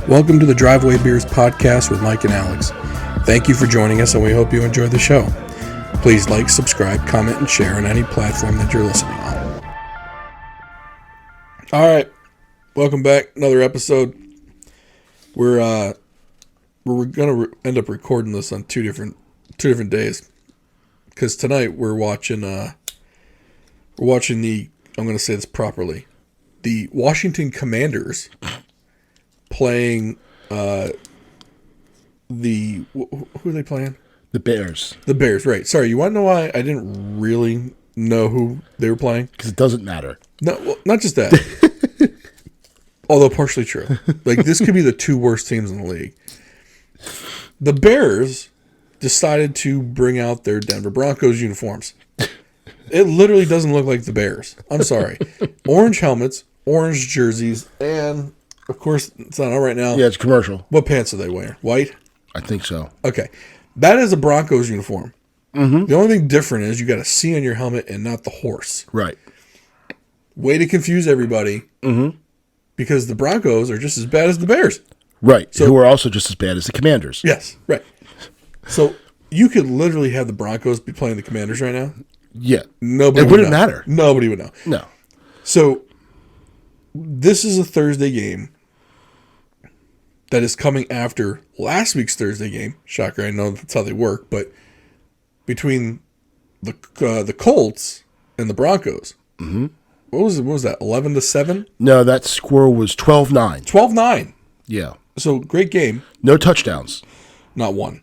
Welcome to the Driveway Beers podcast with Mike and Alex. Thank you for joining us, and we hope you enjoy the show. Please like, subscribe, comment, and share on any platform that you're listening on. All right, welcome back. Another episode. We're gonna end up recording this on two different days, because tonight we're watching the. I'm gonna say this properly. The Washington Commanders playing who are they playing? The Bears. The Bears, right. Sorry, you want to know why I didn't really know who they were playing? Because it doesn't matter. No, well, not just that. Although partially true. Like, this could be the two worst teams in the league. The Bears decided to bring out their Denver Broncos uniforms. It literally doesn't look like the Bears. I'm sorry. Orange helmets, orange jerseys, and, of course, it's not out right now. Yeah, it's commercial. What pants are they wearing? White? I think so. Okay. That is a Broncos uniform. Mm-hmm. The only thing different is you got a C on your helmet and not the horse. Right. Way to confuse everybody. Mm-hmm. Because the Broncos are just as bad as the Bears. Right. So, who are also just as bad as the Commanders. Yes, right. So you could literally have the Broncos be playing the Commanders right now. Yeah. Nobody it wouldn't matter. Nobody would know. No. So this is a Thursday game that is coming after last week's Thursday game. Shocker, I know that's how they work, but between the Colts and the Broncos. Mm-hmm. What was that, 11-7? No, that score was 12-9. 12-9. Yeah. So, great game. No touchdowns. Not one.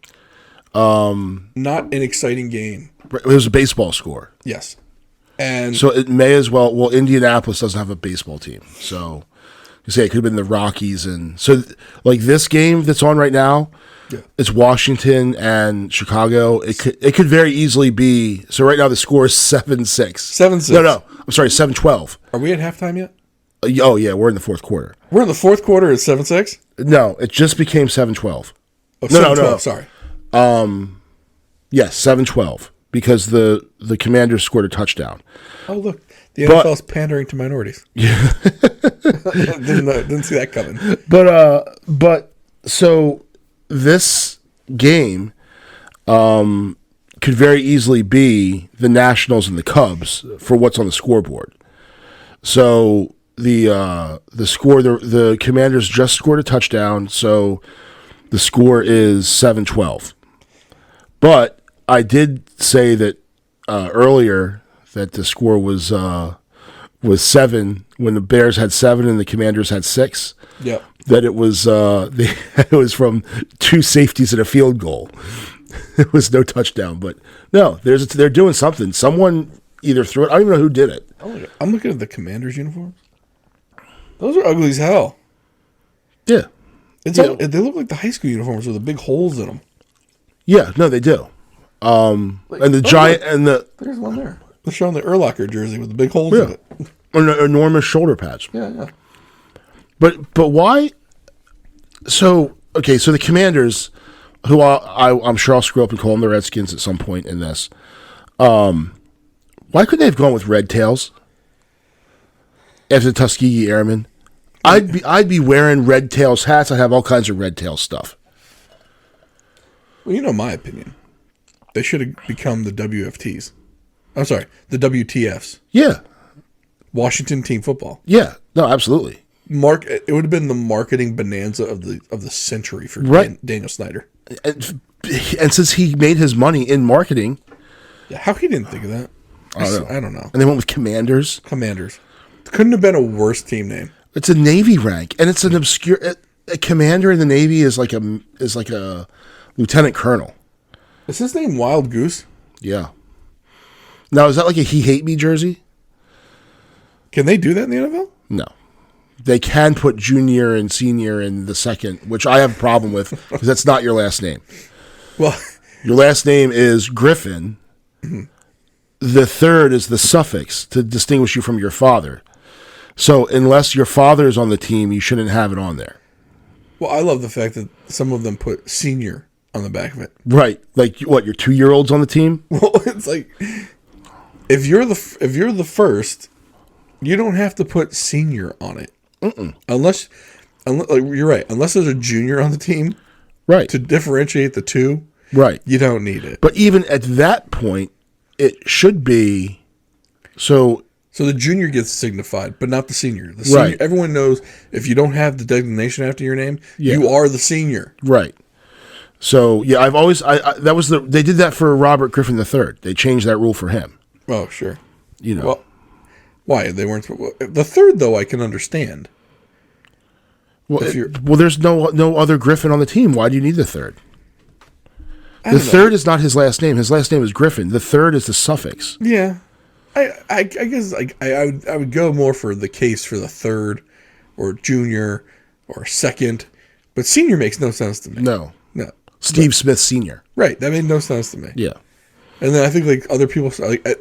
Not an exciting game. It was a baseball score. Yes. And so it may as well, Indianapolis doesn't have a baseball team. So, you say it could have been the Rockies. And so, like, this game that's on right now, yeah. It's Washington and Chicago. It could very easily be. So right now the score is 7-6. 7-6. No. I'm sorry, 7-12. Are we at halftime yet? Oh yeah, we're in the fourth quarter. We're in the fourth quarter at 7-6. No, it just became 7-12. Oh, 7-12, no. Sorry. Yes, 7-12 because the Commanders scored a touchdown. Oh look, the NFL's pandering to minorities. Yeah, didn't see that coming. But so. This game could very easily be the Nationals and the Cubs for what's on the scoreboard. So the Commanders just scored a touchdown, so the score is 7-12. But I did say that earlier that the score was 7 when the Bears had 7 and the Commanders had 6. Yep. That it was it was from 2 safeties and a field goal. It was no touchdown, but no, they're doing something. Someone either threw it. I don't even know who did it. I'm looking at the Commanders uniforms. Those are ugly as hell. Yeah, they look like the high school uniforms with the big holes in them. Yeah, no, they do. And the giant and there's one there. They're showing the Urlacher jersey with the big holes in it. An enormous shoulder pads. Yeah. But why? So the Commanders, who I'm sure I'll screw up and call them the Redskins at some point in this. Why couldn't they have gone with Red Tails after the Tuskegee Airmen? I'd be wearing Red Tails hats. I'd have all kinds of Red Tails stuff. Well, you know my opinion. They should have become the WFTs. I'm sorry, the WTFs. Yeah. Washington Team Football. Yeah. No, absolutely. It would have been the marketing bonanza of the century for Daniel Snyder. And since he made his money in marketing, yeah, how he didn't think of that? I don't know. And they went with Commanders. Couldn't have been a worse team name. It's a Navy rank, and it's an obscure. A commander in the Navy is like a lieutenant colonel. Is his name Wild Goose? Yeah. Now is that like a He Hate Me jersey? Can they do that in the NFL? No. They can put junior and senior in the second, which I have a problem with because that's not your last name. Well, your last name is Griffin. Mm-hmm. The third is the suffix to distinguish you from your father. So unless your father is on the team, you shouldn't have it on there. Well, I love the fact that some of them put senior on the back of it. Right. Like what, your 2-year-old's on the team? Well, it's like if you're the first, you don't have to put senior on it. Mm-mm. Unless You're right. Unless there's a junior on the team Right. to differentiate the two, Right. you don't need it. But even at that point, it should be so. So the junior gets signified, but not the senior. The senior, Right. everyone knows if you don't have the designation after your name, Yeah. you are the senior. Right. So yeah, I've always they did that for Robert Griffin III. They changed that rule for him. Oh, sure. You know. Well, why they weren't the third though? I can understand. Well, there's no other Griffin on the team. Why do you need the third? The third is not his last name. His last name is Griffin. The third is the suffix. Yeah, I guess I would go more for the case for the third, or junior, or second, but senior makes no sense to me. No. Steve Smith Sr. Right, that made no sense to me. Yeah. And then I think like other people,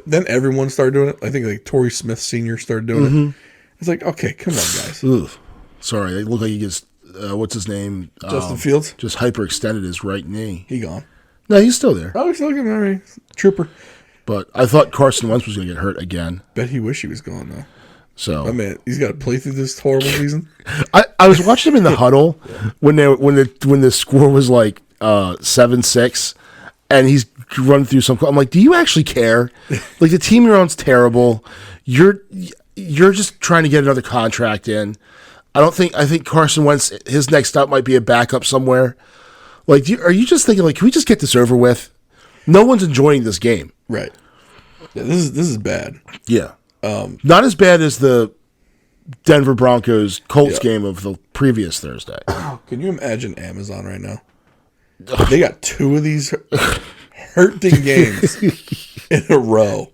then everyone started doing it. I think like Torrey Smith Sr. started doing it. It's like, okay, come on, guys. Ugh. Sorry, it looked like he just what's his name? Justin Fields just hyperextended his right knee. He gone. No, he's still there. Oh, he's still looking all right. Trooper. But I thought Carson Wentz was going to get hurt again. Bet he wish he was gone though. So I mean, he's got to play through this horrible season. I was watching him in the huddle when the score was like 7-6, and he's run through some. I'm like, do you actually care? Like the team you're on's terrible. You're just trying to get another contract in. I think Carson Wentz, his next stop might be a backup somewhere. Like, are you just thinking like, can we just get this over with? No one's enjoying this game. Right. Yeah, this is bad. Yeah. Not as bad as the Denver Broncos Colts game of the previous Thursday. Can you imagine Amazon right now? They got two of these hurting games in a row.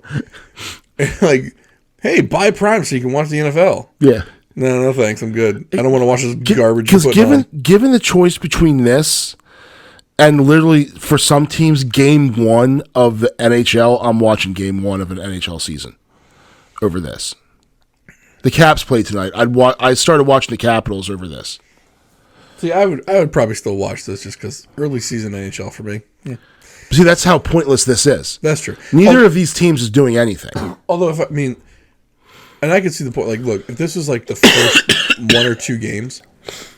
Like, hey, buy Prime so you can watch the NFL. Yeah. No, thanks. I'm good. I don't want to watch this garbage. Because given the choice between this and literally for some teams, game one of the NHL, I'm watching game one of an NHL season over this. The Caps played tonight. I started watching the Capitals over this. See, I would probably still watch this just because early season NHL for me. Yeah. See, that's how pointless this is. That's true. Neither of these teams is doing anything. Although, and I can see the point. Like, look, if this was like the first one or two games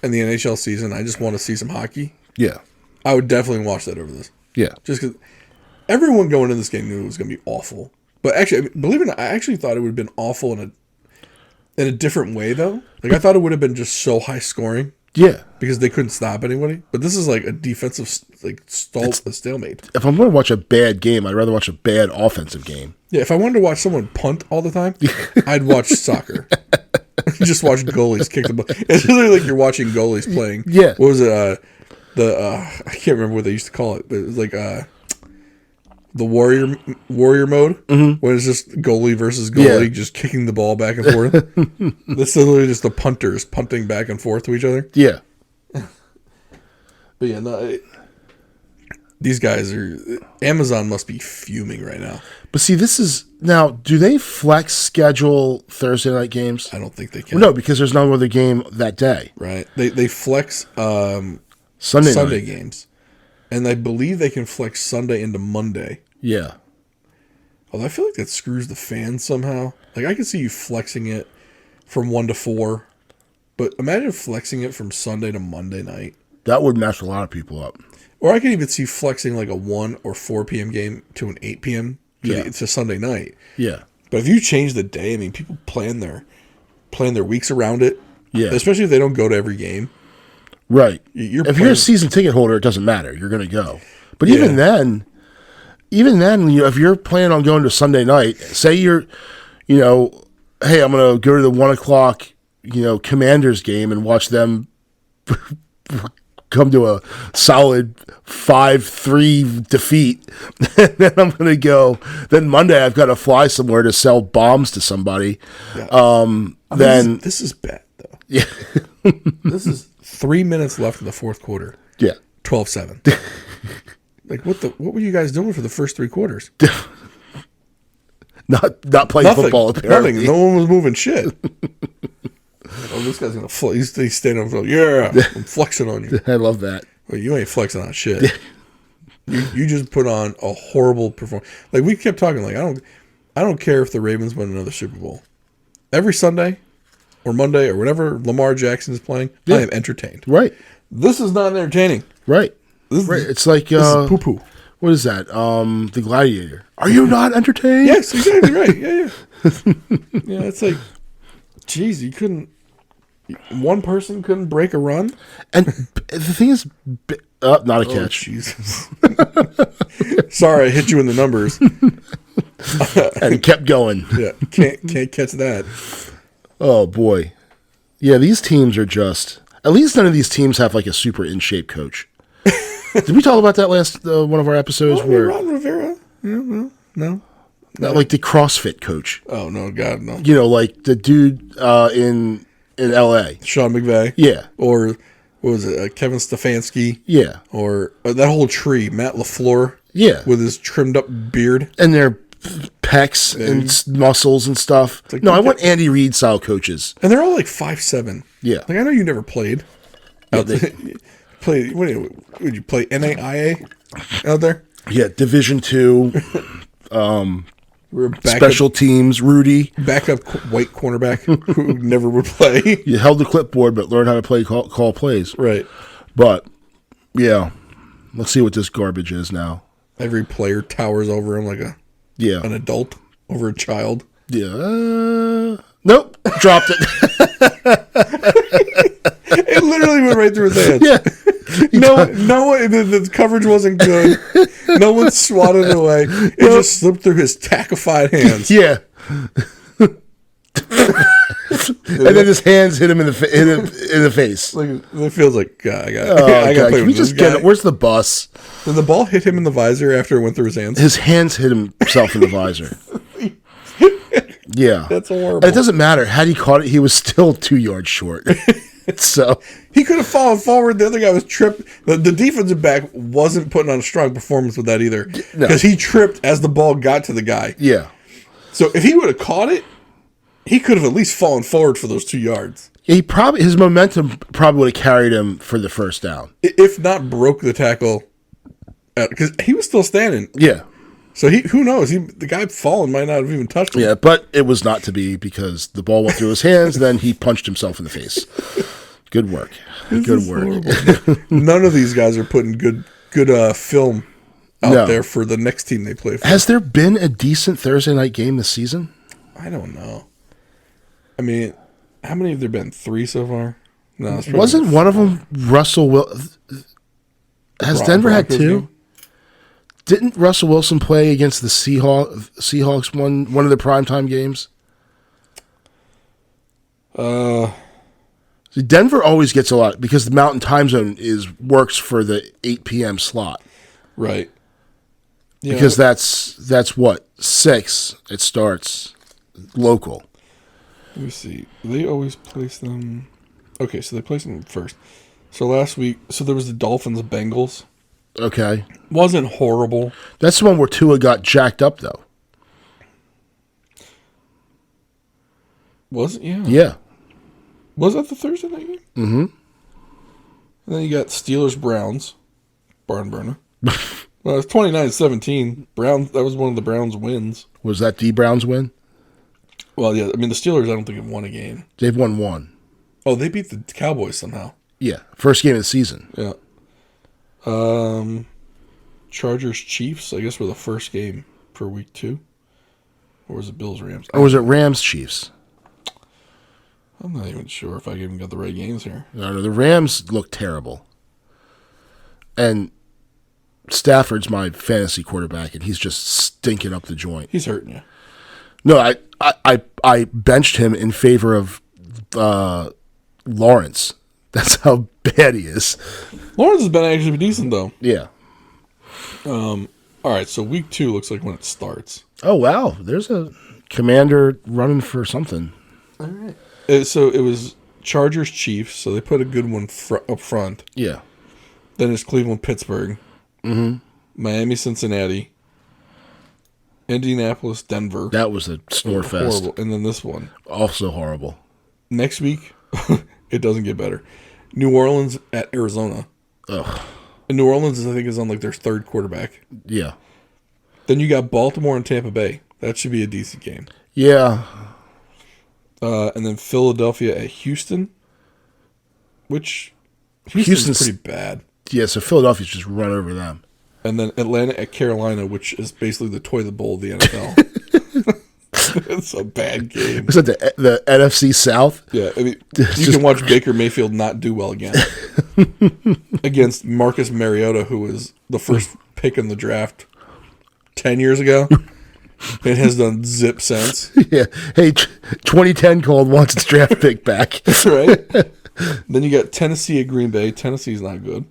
in the NHL season, I just want to see some hockey. Yeah. I would definitely watch that over this. Yeah. Just because everyone going in this game knew it was going to be awful. But actually, believe it or not, I actually thought it would have been awful in a different way, though. Like, I thought it would have been just so high scoring. Yeah. Because they couldn't stop anybody. But this is like a defensive stalemate. If I'm going to watch a bad game, I'd rather watch a bad offensive game. Yeah, if I wanted to watch someone punt all the time, I'd watch soccer. Just watch goalies kick the ball. It's literally like you're watching goalies playing. Yeah. What was it? I can't remember what they used to call it, but it was like the warrior mode, when it's just goalie versus goalie, just kicking the ball back and forth. That's literally just the punters punting back and forth to each other. Yeah. But yeah, these guys Amazon must be fuming right now. But see, this is now. Do they flex schedule Thursday night games? I don't think they can. No, because there's no other game that day. Right? They flex Sunday games, and I believe they can flex Sunday into Monday. Yeah. Although I feel like that screws the fans somehow. Like I could see you flexing it from 1 to 4, but imagine flexing it from Sunday to Monday night. That would mess a lot of people up. Or I could even see flexing like a 1 or 4 p.m. game to an 8 p.m. to Sunday night. Yeah. But if you change the day, I mean, people plan their weeks around it. Yeah. Especially if they don't go to every game. Right. If you're a season ticket holder, it doesn't matter. You're going to go. But even then, if you're planning on going to Sunday night, say you're, hey, I'm going to go to the 1 o'clock, Commanders game and watch them come to a solid 5-3 defeat. And then I'm going to go. Then Monday I've got to fly somewhere to sell bombs to somebody. Yeah. Then this is bad though. Yeah. This is 3 minutes left in the fourth quarter. Yeah. 12-7. Like what were you guys doing for the first 3 quarters? Not playing football apparently. Nothing. No one was moving shit. Oh, this guy's gonna flex. He's standing up. Yeah, I'm flexing on you. I love that. Well, you ain't flexing on shit. You just put on a horrible performance. Like we kept talking. Like I don't care if the Ravens win another Super Bowl. Every Sunday, or Monday or whenever Lamar Jackson is playing, I am entertained. Right. This is not entertaining. Right. This Right. It's like this is poo-poo. What is that? The Gladiator. Are you not entertained? Yes, exactly right. Yeah. Yeah, it's like, geez, you couldn't. One person couldn't break a run. And the thing is, not a catch. Jesus. Sorry, I hit you in the numbers. And he kept going. Yeah, can't catch that. Oh boy, yeah. These teams are just. At least none of these teams have like a super in shape coach. Did we talk about that last one of our episodes? Where Ron Rivera? Yeah, no. Not like the CrossFit coach. Oh no, God no. You know, like the dude in L.A. Sean McVay. Yeah. Or what was it? Kevin Stefanski. Yeah. Or that whole tree, Matt LaFleur. Yeah. With his trimmed up beard And their pecs and muscles and stuff. Like, no, I want Andy Reid style coaches. and they're all like 5'7". Yeah. Like I know you never played. Yeah, Played. Would you play NAIA out there? Yeah, Division II. We're Special teams, Rudy. backup white cornerback who never would play. You held the clipboard, but learned how to call plays. Right. But yeah, let's see what this garbage is now. Every player towers over him like an adult over a child. Yeah. Nope. Dropped it. It literally went right through his hands. Yeah. No one. The coverage wasn't good. No one swatted it away. It just slipped through his tackified hands. Yeah. And then his hands hit him in the face. Like it feels like God, I got. Oh, I got to God. play Can we with this just get guy. it? Where's the bus? Did the ball hit him in the visor after it went through his hands? His hands hit himself in the visor. Yeah. That's horrible. And it doesn't matter. Had he caught it, he was still 2 yards short. So He could have fallen forward. The other guy was tripped. The defensive back wasn't putting on a strong performance with that either, because he tripped as the ball got to the guy. yeah. So if he would have caught it, he could have at least fallen forward for those 2 yards. His momentum probably would have carried him for the first down. If not broke the tackle, because he was still standing. Yeah. So who knows? The guy falling might not have even touched him. Yeah, but it was not to be because the ball went through his hands, and then he punched himself in the face. Good work. Good work. None of these guys are putting good film out there for the next team they play for. Has there been a decent Thursday night game this season? I don't know. I mean, how many have there been? 3 so far? No, Wasn't one of them Russell Wilson? Has Denver had 2? Game? Didn't Russell Wilson play against the Seahawks one of the primetime games? See, Denver always gets a lot because the Mountain Time Zone works for the 8 p.m. slot. Right. Yeah, Because that's what 6 it starts local. Let me see. They always place them. Okay, so they place them first. So last week, there was the Dolphins Bengals. Okay. Wasn't horrible. That's the one where Tua got jacked up, though. Was it? Yeah. Yeah. Was that the Thursday night game? Mm-hmm. And then you got Steelers Browns. Barn burner. Well, it's 29-17. Browns. That was one of the Browns' wins. Was that D Brown's win? Well, yeah. I mean, the Steelers, I don't think have won a game. They've won 1. Oh, they beat the Cowboys somehow. Yeah. First game of the season. Yeah. Chargers Chiefs, I guess, were the first game for week 2. Or was it Bills Rams? Or was it Rams Chiefs? I'm not even sure if I even got the right games here. No, the Rams look terrible. And Stafford's my fantasy quarterback, and he's just stinking up the joint. He's hurting you. No, I benched him in favor of Lawrence. That's how bad he is. Lawrence has been actually decent, though. Yeah. All right, so week 2 looks like when it starts. Oh, wow. There's a commander running for something. All right. So it was Chargers Chiefs, so they put a good one up front. Yeah. Then it's Cleveland Pittsburgh. Mm-hmm. Miami Cincinnati. Indianapolis Denver. That was a snore fest. Horrible. And then this one. Also horrible. Next week, it doesn't get better. New Orleans at Arizona. Ugh. And New Orleans, I think, is on like their 3rd quarterback. Yeah. Then you got Baltimore and Tampa Bay. That should be a decent game. Yeah. And then Philadelphia at Houston, which Houston's pretty bad. Yeah, so Philadelphia's just run over them. And then Atlanta at Carolina, which is basically the toilet bowl of the NFL. It's a bad game. Is that the NFC South? Yeah, I mean, you can watch Baker Mayfield not do well again against Marcus Mariota, who was the first pick in the draft 10 years ago. It has done zip since. Yeah. Hey, 2010 called wants its draft pick back. Right? Then you got Tennessee at Green Bay. Tennessee's not good.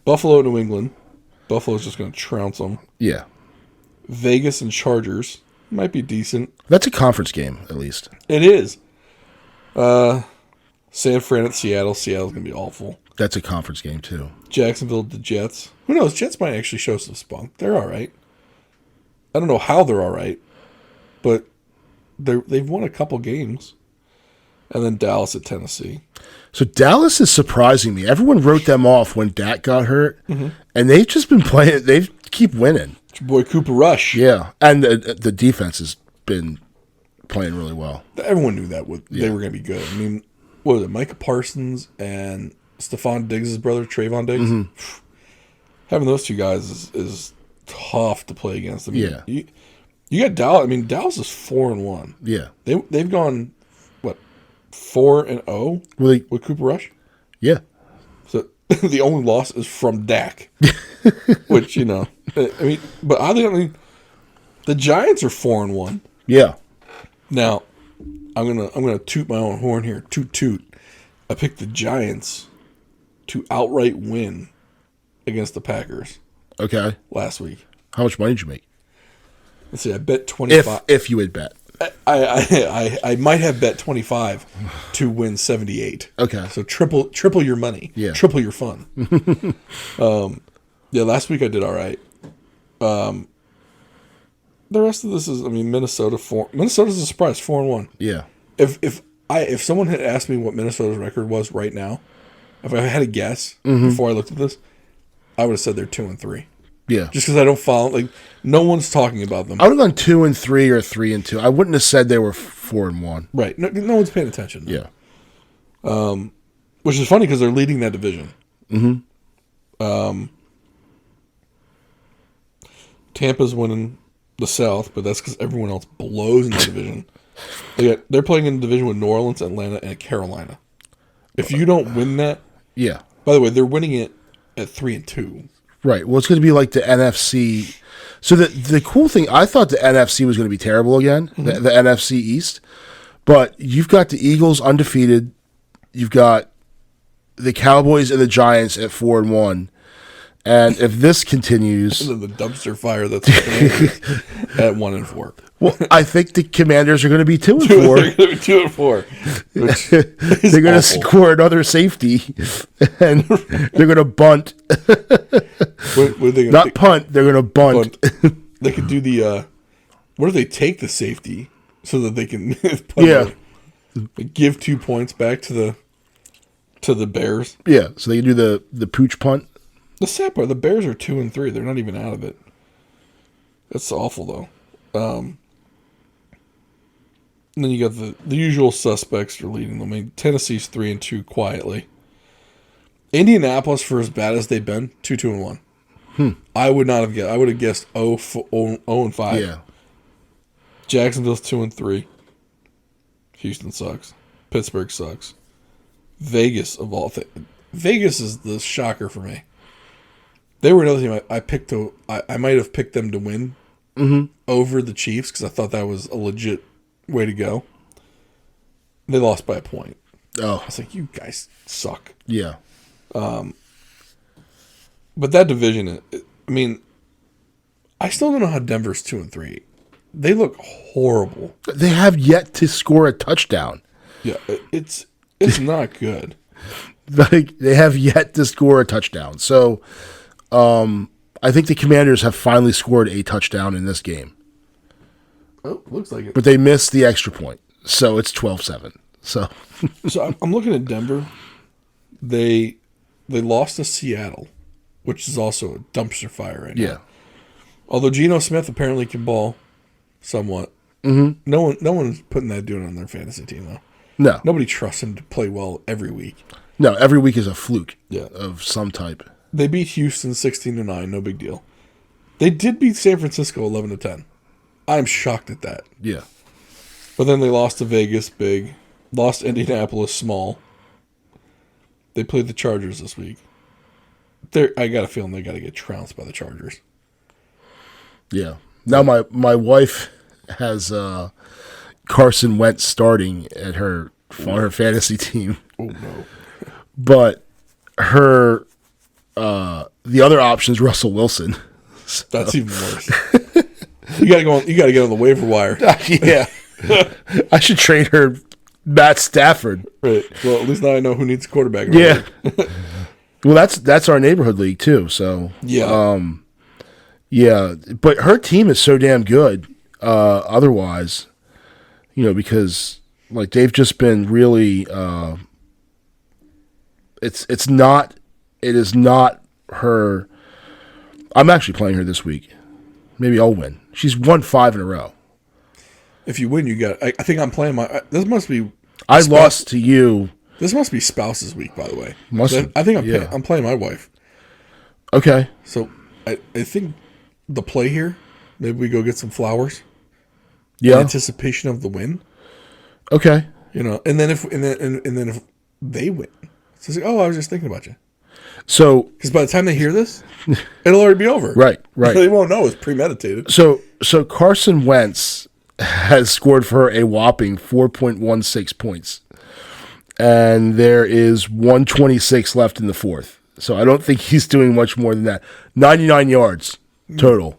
Buffalo at New England. Buffalo's just going to trounce them. Yeah. Vegas and Chargers. Might be decent. That's a conference game, at least. It is. San Fran at Seattle. Seattle's going to be awful. That's a conference game, too. Jacksonville at the Jets. Who knows? Jets might actually show some spunk. They're all right. I don't know how they're all right, but they've won a couple games. And then Dallas at Tennessee. So Dallas is surprising me. Everyone wrote them off when Dak got hurt, and they've just been playing. They keep winning. It's your boy Cooper Rush. Yeah, and the defense has been playing really well. Everyone knew that they were going to be good. I mean, what was it? Micah Parsons and Stephon Diggs' brother, Trayvon Diggs. Having those two guys is tough to play against. I mean, you got Dallas. I mean, Dallas is 4-1. Yeah, they've gone 4-0 with Cooper Rush. Yeah. So the only loss is from Dak, which I mean, but oddly, the Giants are 4-1. Yeah. Now, I'm gonna toot my own horn here. Toot toot. I picked the Giants to outright win against the Packers. Okay. Last week. How much money did you make? Let's see. I bet 25. If you would bet. I might have bet 25 to win 78. Okay. So triple your money. Yeah. Triple your fun. Last week I did all right. The rest of this is, I mean, Minnesota's a surprise, 4-1. Yeah. If someone had asked me what Minnesota's record was right now, if I had a guess before I looked at this, I would have said they're 2-3. Yeah. Just because I don't follow, no one's talking about them. I would have gone 2-3 or 3-2. I wouldn't have said they were 4-1. Right. No one's paying attention. Yeah. Which is funny because they're leading that division. Tampa's winning the South, but that's because everyone else blows in the division. They're playing in the division with New Orleans, Atlanta, and Carolina. If you don't win that, yeah. By the way, they're winning it at 3-2. Right. Well, it's going to be like the NFC. So the cool thing, I thought the NFC was going to be terrible again, the NFC East. But you've got the Eagles undefeated. You've got the Cowboys and the Giants at 4-1. And if this continues, and then the dumpster fire that's happening at 1-4. Well, I think the Commanders are going to be 2-4. They're going to be 2-4. They're going to score another safety, and they're going to bunt. What they Not punt. They're going to bunt. They could do the. What if they take the safety so that they can? Give 2 points back to the Bears. Yeah, so they can do the pooch punt. The sad part, the Bears are 2-3. They're not even out of it. That's awful, though. And then you got the usual suspects are leading them. I mean, Tennessee's 3-2 quietly. Indianapolis, for as bad as they've been, 2-1. I would not have guessed. I would have guessed 0-5. Yeah. Jacksonville's 2-3. Houston sucks. Pittsburgh sucks. Vegas, of all things. Vegas is the shocker for me. They were another team I picked to. I might have picked them to win over the Chiefs because I thought that was a legit way to go. They lost by a point. Oh, I was like, you guys suck. Yeah. But that division, I mean, I still don't know how Denver's 2-3. They look horrible. They have yet to score a touchdown. Yeah, it's not good. Like, they have yet to score a touchdown. So, I think the Commanders have finally scored a touchdown in this game. Oh, looks like it. But they missed the extra point. So it's 12-7. So I'm looking at Denver. They lost to Seattle, which is also a dumpster fire right now. Yeah. Although Geno Smith apparently can ball somewhat. Mm-hmm. No one's putting that dude on their fantasy team though. No. Nobody trusts him to play well every week. No, every week is a fluke Yeah. of some type. They beat Houston 16-9, no big deal. They did beat San Francisco 11-10. I'm shocked at that. Yeah. But then they lost to Vegas big, lost Indianapolis small. They played the Chargers this week. I got a feeling they got to get trounced by the Chargers. Yeah. Now my wife has Carson Wentz starting at on her fantasy team. Oh no! But her the other option is Russell Wilson. So. That's even worse. You gotta go. You gotta get on the waiver wire. Yeah. I should trade her Matt Stafford. Right. Well, at least now I know who needs a quarterback. Yeah. Well, that's our neighborhood league too. So yeah. Yeah, but her team is so damn good. Otherwise, because like they've just been really. It is not her. I'm actually playing her this week. Maybe I'll win. She's won 5 in a row. If you win, you got. I think I'm playing my. This must be. I lost to you. This must be spouses week, by the way. I think I'm playing my wife. Okay. So I think the play here. Maybe we go get some flowers. Yeah. In anticipation of the win. Okay. And then if they win, it's like, I was just thinking about you. So, because by the time they hear this, it'll already be over. Right. They won't know it's premeditated. So Carson Wentz has scored for her a whopping 4.16 points, and there is 126 left in the fourth. So I don't think he's doing much more than that. 99 yards total.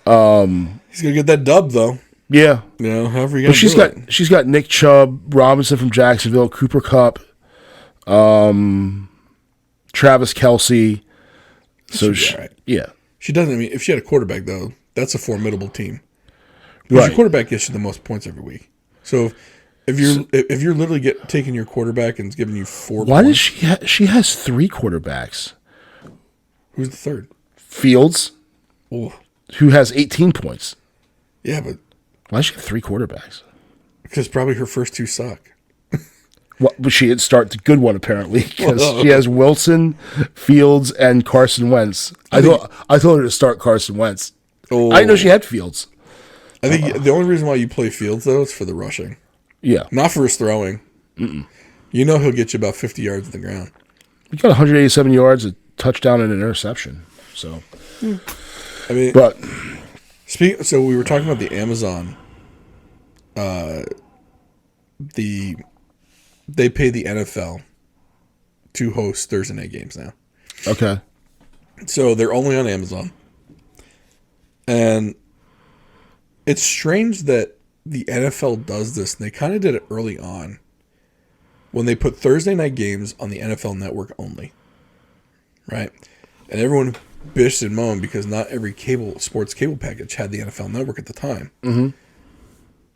He's gonna get that dub though. Yeah. However you gonna she's got Nick Chubb, Robinson from Jacksonville, Cooper Kupp, Travis Kelce. So yeah. She doesn't. I mean, if she had a quarterback though, that's a formidable team. Right. Your quarterback gets you the most points every week. So if you're literally taking your quarterback and giving you 4 why points, does she has 3 quarterbacks? Who's the third? Fields, Oh, who has 18 points. yeah, but Why does she have 3 quarterbacks? because probably her first 2 suck. Well, but she didn't start the good one apparently because she has Wilson, Fields, and Carson Wentz. I told her to start Carson Wentz. Oh, I didn't know she had Fields. I think the only reason why you play Fields though is for the rushing, Yeah, not for his throwing. He'll get you about 50 yards on the ground. he got 187 yards, a touchdown, and an interception. So, I mean, but so we were talking about the Amazon. They pay the NFL to host Thursday night games now. okay, So they're only on Amazon. And it's strange that the NFL does this, and they kind of did it early on when they put Thursday night games on the NFL Network only. Right? And everyone bitched and moaned because not every sports cable package had the NFL Network at the time. Mm-hmm.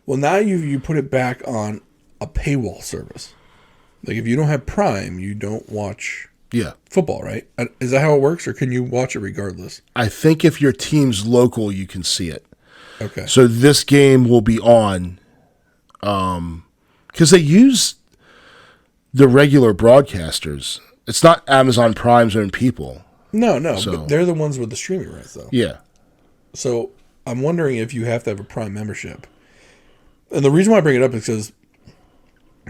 Well, now you put it back on a paywall service. Like if you don't have Prime, you don't watch football, right? Is that how it works, or can you watch it regardless? I think if your team's local, you can see it. Okay. So this game will be on, because they use the regular broadcasters. It's not Amazon Prime's own people. No, but they're the ones with the streaming rights, though. Yeah. So I'm wondering if you have to have a Prime membership. And the reason why I bring it up is because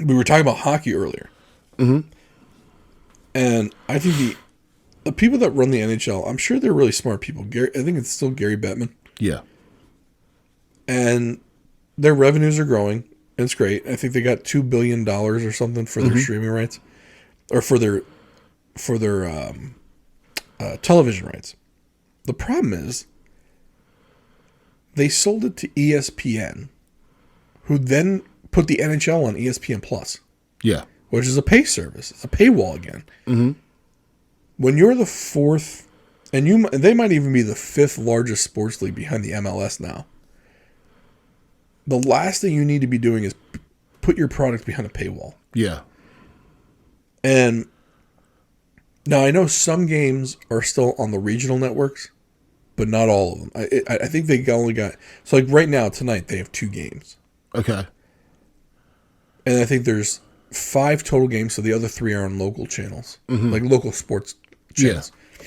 we were talking about hockey earlier. Mm-hmm. And I think the people that run the NHL, I'm sure they're really smart people. I think it's still Gary Bettman. Yeah. And their revenues are growing. And it's great. I think they got $2 billion or something for their streaming rights. Or for their television rights. The problem is they sold it to ESPN, who then put the NHL on ESPN Plus. Yeah. Which is a pay service. It's a paywall again. Mm-hmm. When you're the 4th, and they might even be the 5th largest sports league behind the MLS now, the last thing you need to be doing is put your product behind a paywall. Yeah. And now I know some games are still on the regional networks, but not all of them. I think they only got so like right now tonight they have 2 games. Okay. And I think there's 5 total games, so the other 3 are on local channels, like local sports channels. Yeah.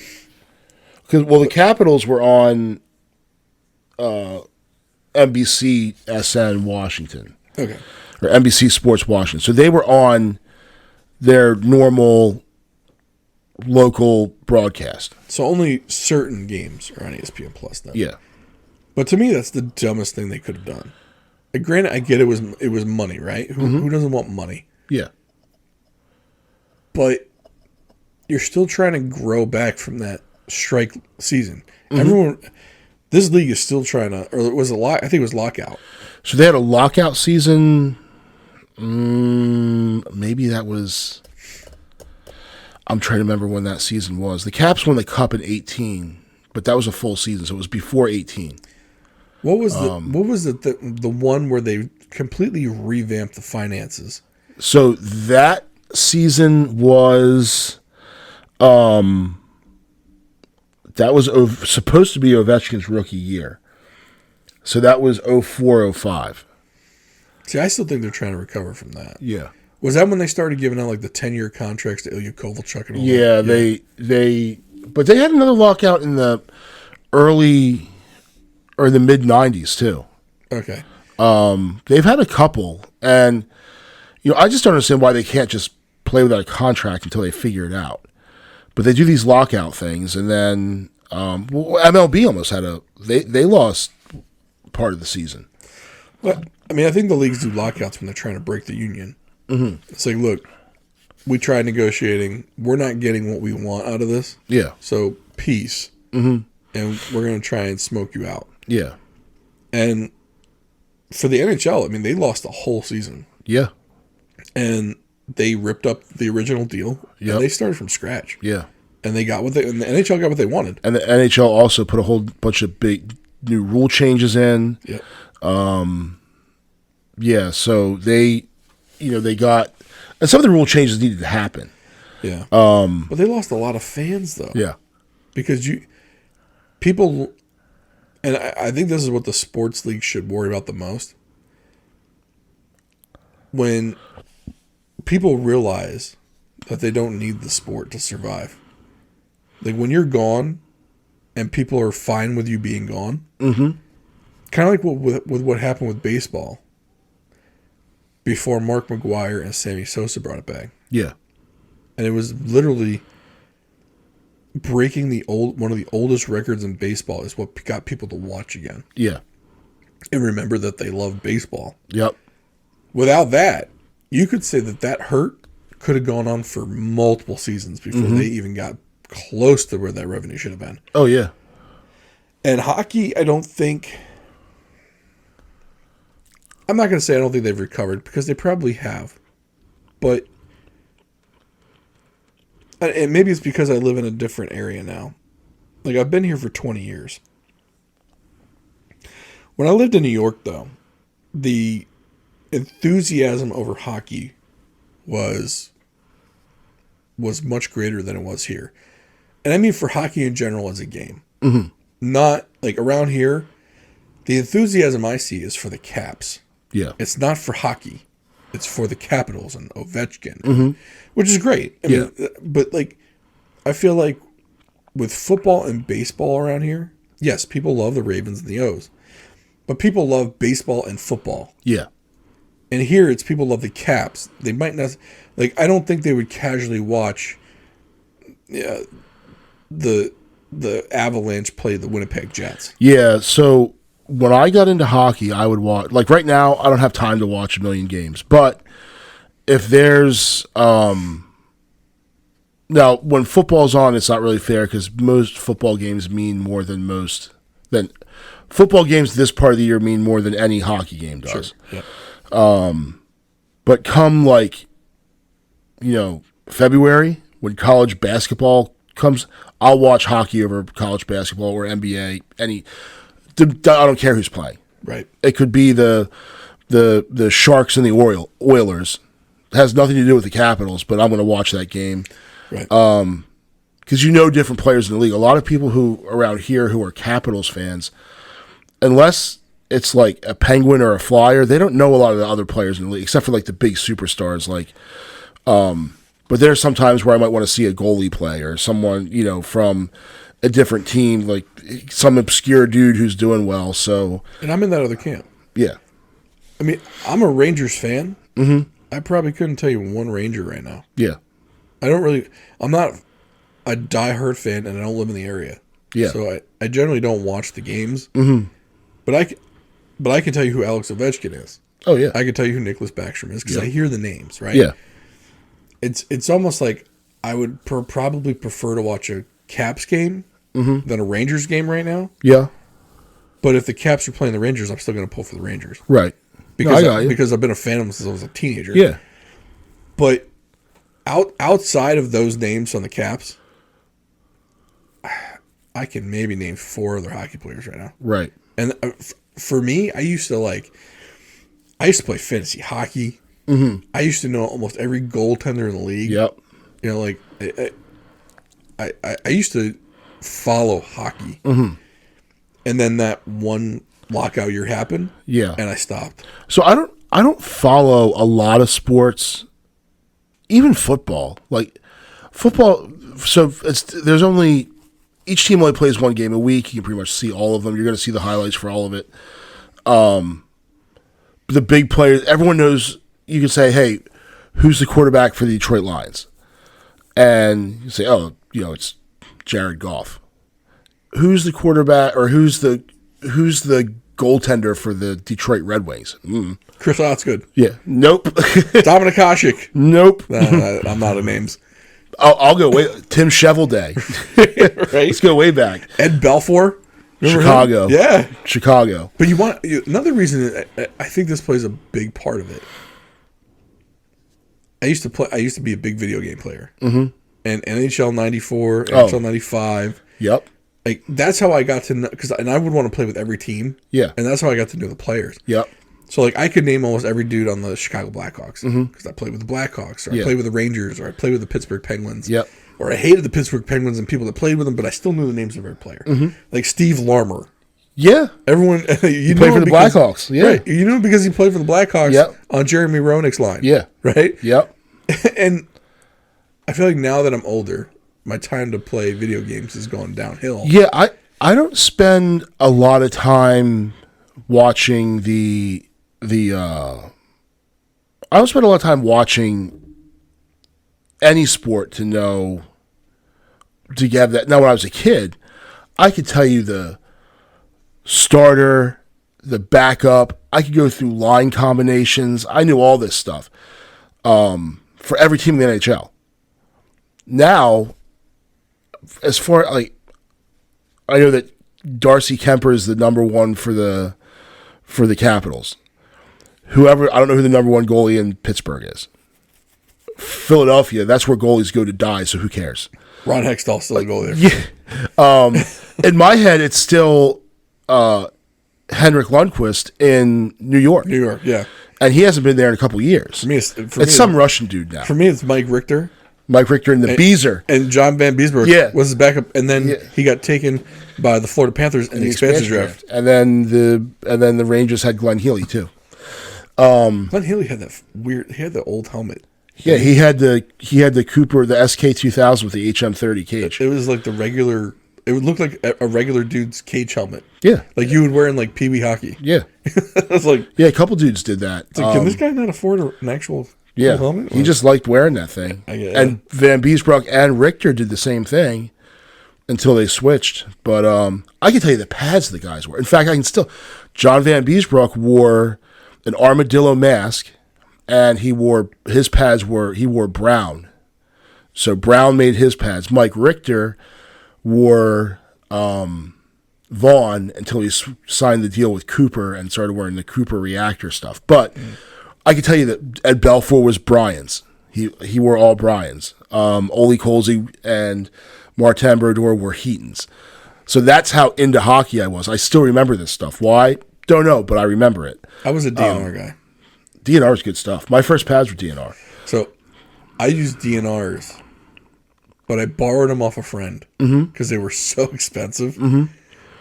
Because the Capitals were on NBC SN Washington. Okay. Or NBC Sports Washington. So they were on their normal local broadcast. So only certain games are on ESPN Plus then. Yeah. But to me, that's the dumbest thing they could have done. Like, granted, I get it was money, right? Who doesn't want money? Yeah. But you're still trying to grow back from that strike season. Everyone, this league is still trying to, or it was I think it was lockout. So they had a lockout season. Maybe that was. I'm trying to remember when that season was. The Caps won the Cup in 18, but that was a full season, so it was before 18. What was the one where they completely revamped the finances? So that season was, that was supposed to be Ovechkin's rookie year. So that was 04-05. See, I still think they're trying to recover from that. Yeah. Was that when they started giving out like the 10-year contracts to Ilya Kovalchuk and all that? But they had another lockout in the early or the mid 90s too. Okay. They've had a couple, and I just don't understand why they can't just play without a contract until they figure it out. But they do these lockout things, and then MLB almost had they lost part of the season. Well, I mean, I think the leagues do lockouts when they're trying to break the union. It's like, look, we tried negotiating. We're not getting what we want out of this. Yeah. So peace. And we're going to try and smoke you out. Yeah. And for the NHL, I mean, they lost the whole season. Yeah. And they ripped up the original deal. Yep. And they started from scratch. Yeah. And they got and the NHL got what they wanted. And the NHL also put a whole bunch of big new rule changes in. Yep. Yeah, so they got, and some of the rule changes needed to happen. Yeah. But they lost a lot of fans though. Yeah. Because people, and I think this is what the sports league should worry about the most. When people realize that they don't need the sport to survive. Like when you're gone and people are fine with you being gone. Kind of like with what happened with baseball before Mark McGwire and Sammy Sosa brought it back. Yeah. And it was literally breaking one of the oldest records in baseball is what got people to watch again. Yeah. And remember that they love baseball. Yep. Without that, you could say that hurt could have gone on for multiple seasons before they even got close to where that revenue should have been. Oh, yeah. And hockey, I don't think... I'm not going to say I don't think they've recovered because they probably have. But... And maybe it's because I live in a different area now. Like, I've been here for 20 years. When I lived in New York, though, the enthusiasm over hockey was much greater than it was here. And I mean for hockey in general as a game. Not, like, around here, the enthusiasm I see is for the Caps. Yeah. It's not for hockey. It's for the Capitals and Ovechkin, which is great. I mean, but, like, I feel like with football and baseball around here, yes, people love the Ravens and the O's. But people love baseball and football. Yeah. And here it's people love the Caps. They might not... Like, I don't think they would casually watch the Avalanche play the Winnipeg Jets. Yeah, so when I got into hockey, I would watch... Like, right now, I don't have time to watch a million games. But if there's... Now, when football's on, it's not really fair because most football games mean more than football games this part of the year mean more than any hockey game does. Sure. Yep. But come, like, February, when college basketball comes, I'll watch hockey over college basketball or NBA. I don't care who's playing. Right. It could be the Sharks and the Oilers. It has nothing to do with the Capitals, but I'm going to watch that game. Right. because you know different players in the league. A lot of people who around here who are Capitals fans, unless it's like a Penguin or a Flyer, they don't know a lot of the other players in the league, except for like the big superstars. Like, but there's some times where I might want to see a goalie play or someone, you know, from a different team, like some obscure dude who's doing well. So, and I'm in that other camp. Yeah. I mean, I'm a Rangers fan. Mm-hmm. I probably couldn't tell you one Ranger right now. Yeah. I'm not a diehard fan, and I don't live in the area. Yeah. So I generally don't watch the games. Mm-hmm. But I can tell you who Alex Ovechkin is. Oh, yeah. I can tell you who Nicholas Backstrom is because I hear the names, right? Yeah. It's almost like I would probably prefer to watch a Caps game than a Rangers game right now. Yeah. But if the Caps are playing the Rangers, I'm still going to pull for the Rangers. Right. Because I've been a fan of them since I was a teenager. Yeah. But outside of those names on the Caps, I can maybe name 4 other hockey players right now. Right. And for me, I used to play fantasy hockey. Mm-hmm. I used to know almost every goaltender in the league. Yep. You know, like I used to follow hockey. Mm-hmm. And then that one lockout year happened. Yeah. And I stopped. So I don't follow a lot of sports, even football. Like football, so there's only each team only plays one game a week. You can pretty much see all of them. You're going to see the highlights for all of it. The big players, everyone knows. You can say, "Hey, who's the quarterback for the Detroit Lions?" And you say, "Oh, you know, it's Jared Goff." Who's the quarterback, or who's the goaltender for the Detroit Red Wings? Chris Osgood. Yeah. Nope. Dominic Hasek. Nope. I'm not a names. I'll go way. Tim Chevelday. Right. Let's go way back. Ed Belfour. Remember Chicago. him? Yeah. Chicago. But another reason I think this plays a big part of it. I used to be a big video game player. Mm-hmm. And NHL 94, NHL 95. Yep. Like that's how I got to know, and I would want to play with every team. Yeah. And that's how I got to know the players. Yep. So like I could name almost every dude on the Chicago Blackhawks because I played with the Blackhawks, or I played with the Rangers, or I played with the Pittsburgh Penguins. Yep. Or I hated the Pittsburgh Penguins and people that played with them, but I still knew the names of every player. Mm-hmm. Like Steve Larmer. Yeah. Everyone you played for the Blackhawks. Yeah. Right. You knew because he played for the Blackhawks on Jeremy Roenick's line. Yeah. Right? Yep. And I feel like now that I'm older, my time to play video games has gone downhill. Yeah, I don't spend a lot of time watching I don't spend a lot of time watching any sport to have that. Now, when I was a kid, I could tell you the starter, the backup. I could go through line combinations. I knew all this stuff for every team in the NHL. Now, as far like, I know that Darcy Kemper is the number one for the Capitals. Whoever, I don't know who the number one goalie in Pittsburgh is. Philadelphia, that's where goalies go to die, so who cares? Ron Hextall's still a goalie there. Yeah. In my head, it's still Henrik Lundqvist in New York. New York, yeah. And he hasn't been there in a couple of years. For me, it's some Russian dude now. For me, it's Mike Richter. Mike Richter and Beezer. And John Van Beesbrook was his backup. And then he got taken by the Florida Panthers in the expansion draft. And then the Rangers had Glenn Healy, too. Glenn Healy had that weird. He had the old helmet. Yeah, he had the Cooper, the SK2000 with the HM30 cage. It was like the regular. It would look like a regular dude's cage helmet. Yeah, like you would wear in like Pee Wee hockey. Yeah, it was like a couple dudes did that. It's like, can this guy not afford an actual helmet? He just liked wearing that thing. And Van Beesbrook and Richter did the same thing until they switched. But I can tell you the pads the guys wore. In fact, I can still. John Van Beesbrook wore an armadillo mask, and he wore brown. So Brown made his pads. Mike Richter wore Vaughn until he signed the deal with Cooper and started wearing the Cooper reactor stuff. But I can tell you that Ed Belfour was Brian's. He wore all Brian's. Ole Colsey and Martin Brodeur were Heaton's. So that's how into hockey I was. I still remember this stuff. Why? Don't know, but I remember it. I was a DNR guy. DNR is good stuff. My first pads were DNR. So I used DNRs but I borrowed them off a friend because they were so expensive.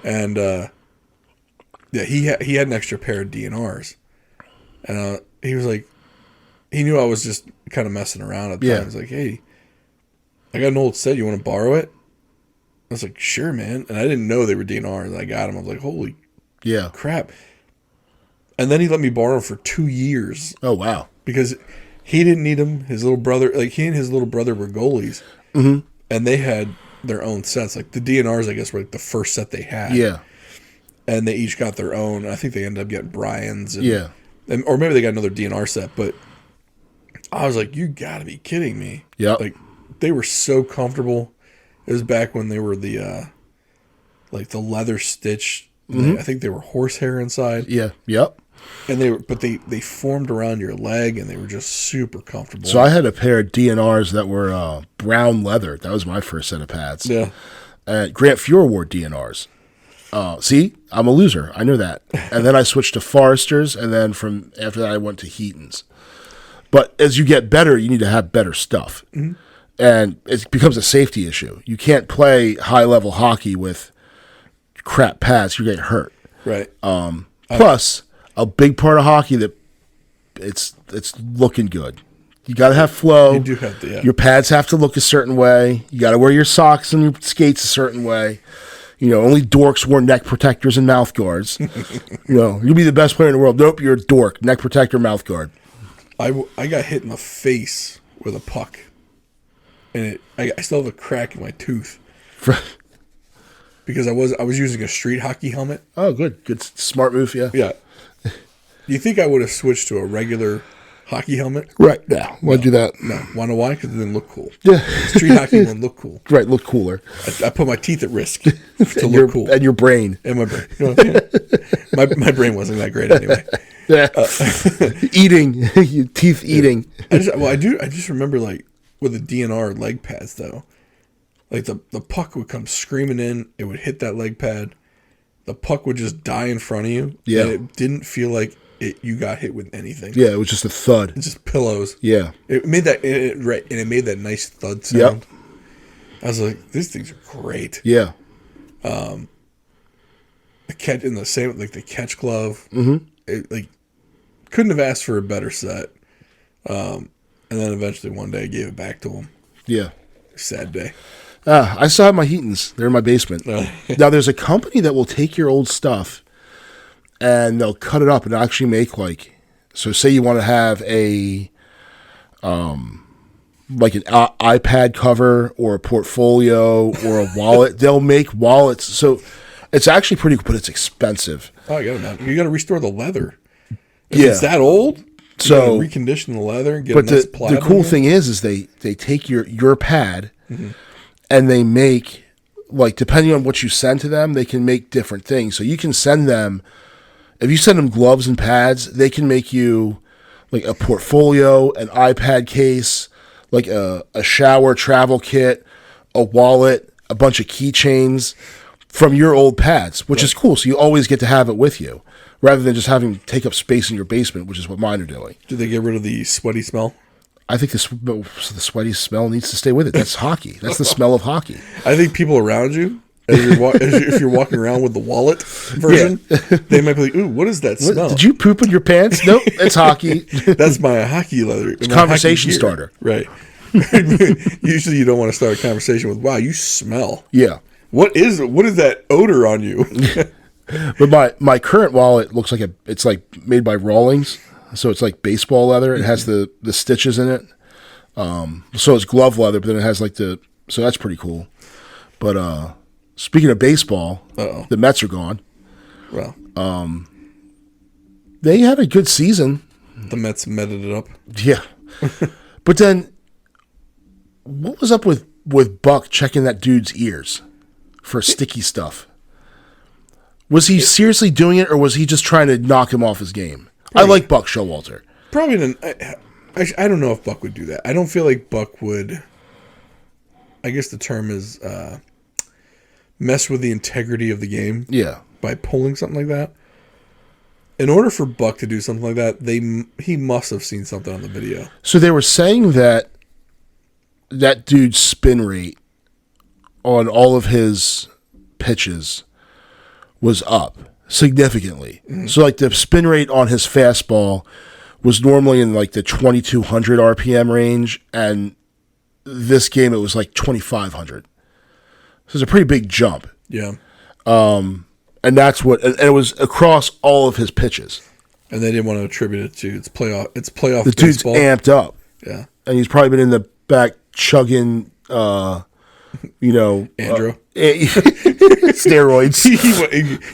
And yeah, he had an extra pair of DNRs, and he was like, he knew I was just kind of messing around at the time. He was like, hey, I got an old set. You want to borrow it? I was like, sure, man. And I didn't know they were DNRs. I got them. I was like, holy crap. And then he let me borrow them for 2 years. Oh, wow. Because he didn't need them. His little brother, like he and his little brother were goalies. And they had their own sets. Like the DNRs, I guess, were like the first set they had. Yeah. And they each got their own. I think they ended up getting Brian's. And, or maybe they got another DNR set. But I was like, you got to be kidding me. Yeah. Like, they were so comfortable. It was back when they were the, like the leather stitch. I think they were horsehair inside. Yeah. Yep. And they formed around your leg, and they were just super comfortable. So I had a pair of DNRs that were brown leather. That was my first set of pads. Yeah. Grant Fuhrer wore DNRs. See, I'm a loser. I know that. And then I switched to Foresters, and then after that I went to Heaton's. But as you get better, you need to have better stuff. And it becomes a safety issue. You can't play high-level hockey with crap pads. You're getting hurt. Right. Plus, a big part of hockey that it's looking good. You got to have flow. You do have to, yeah. Your pads have to look a certain way. You got to wear your socks and your skates a certain way. You know, only dorks wore neck protectors and mouth guards. You'll be the best player in the world. Nope, you're a dork. Neck protector, mouth guard. I got hit in the face with a puck. And I still have a crack in my tooth. Because I was using a street hockey helmet. Oh, good. Smart move, yeah. Yeah. Do you think I would have switched to a regular hockey helmet? Right. Yeah. Why'd do that? No. Want to know why? Because it didn't look cool. Yeah. Street hockey wouldn't look cool. Right. Look cooler. I put my teeth at risk to look cool. And your brain. And my brain. My brain wasn't that great anyway. Yeah. Eating. Teeth eating. I just remember, like, with the DNR leg pads, though. Like, the puck would come screaming in. It would hit that leg pad. The puck would just die in front of you. Yeah. And it didn't feel like you got hit with anything. Yeah, it was just a thud. It's just pillows. Yeah. It made that, and it made that nice thud sound. Yep. I was like, these things are great. Yeah. The catch in the same, like the catch glove. Like, couldn't have asked for a better set. And then eventually one day I gave it back to him. Yeah. Sad day. I still have my Heatons. They're in my basement. Now, there's a company that will take your old stuff and they'll cut it up and actually make, like, so say you want to have a, like an iPad cover or a portfolio or a wallet. They'll make wallets. So it's actually pretty cool, but it's expensive. Oh, you got to restore the leather. If it's that old, so recondition the leather. Get but the cool thing is they take your pad and they make, like, depending on what you send to them, they can make different things. So you can send them, if you send them gloves and pads, they can make you like a portfolio, an iPad case, like a shower travel kit, a wallet, a bunch of keychains from your old pads, which is cool. So you always get to have it with you, rather than just having to take up space in your basement, which is what mine are doing. Did they get rid of the sweaty smell? I think the sweaty smell needs to stay with it. That's hockey. That's the smell of hockey. I think people around you, if you're walking around with the wallet version, they might be like, ooh, what is that smell? Did you poop in your pants? Nope, it's hockey. That's my hockey leather. It's conversation starter. Right. Usually you don't want to start a conversation with, wow, you smell. Yeah. What is that odor on you? But my current wallet looks like it's like made by Rawlings. So it's like baseball leather. It has the stitches in it. So it's glove leather, but then it has like so that's pretty cool. But speaking of baseball, the Mets are gone. Well, they had a good season. The Mets meted it up. Yeah. But then what was up with Buck checking that dude's ears for sticky stuff? Was he seriously doing it, or was he just trying to knock him off his game? Probably. I like Buck Showalter. Probably. I don't know if Buck would do that. I don't feel like Buck would. I guess the term is mess with the integrity of the game. Yeah. By pulling something like that. In order for Buck to do something like that, he must have seen something on the video. So they were saying that that dude's spin rate on all of his pitches was up significantly. Mm-hmm. So like the spin rate on his fastball was normally in like the 2,200 RPM range, and this game it was like 2,500. So it's a pretty big jump. Yeah. And that's what, and it was across all of his pitches. And they didn't want to attribute it to it's playoff. It's playoff. The dude's baseball. Amped up. Yeah. And he's probably been in the back chugging, Andrew. Steroids.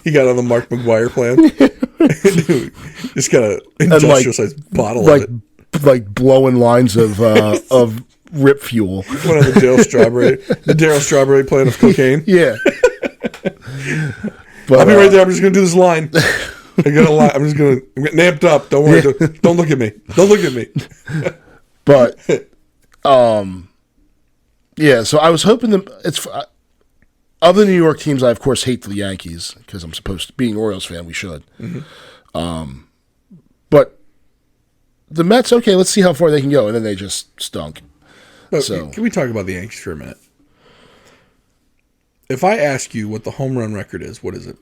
he got on the Mark McGwire plan. Just got an industrial sized bottle of it. Like blowing lines of Rip Fuel. One of the Darryl Strawberry plan of cocaine. Yeah. But, I'll be right there. I'm just going to do this line. I got a line. I'm getting amped up. Don't worry. Don't look at me. Don't look at me. But, yeah. So I was hoping of the New York teams, I of course hate the Yankees because I'm supposed to. Being an Orioles fan, we should. Mm-hmm. But the Mets, okay, let's see how far they can go, and then they just stunk. So can we talk about the Yankees for a minute? If I ask you what the home run record is, what is it?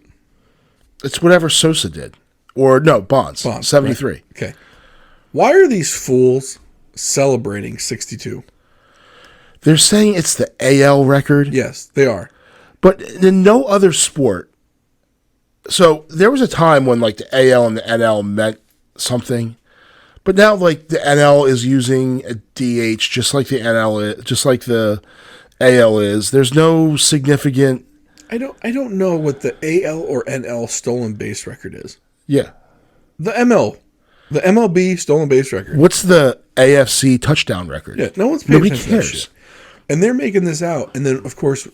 It's whatever Sosa did. Or, no, Bonds 73. Right. Okay. Why are these fools celebrating 62? They're saying it's the AL record. Yes, they are. But in no other sport. So there was a time when like the AL and the NL meant something. But now like the NL is using a DH just like the NL is, just like the AL is. There's no significant. I don't know what the AL or NL stolen base record is. Yeah. The MLB stolen base record. What's the AFC touchdown record? Yeah, no one's paying Nobody attention to that cares. shit. And they're making this out. And then, of course,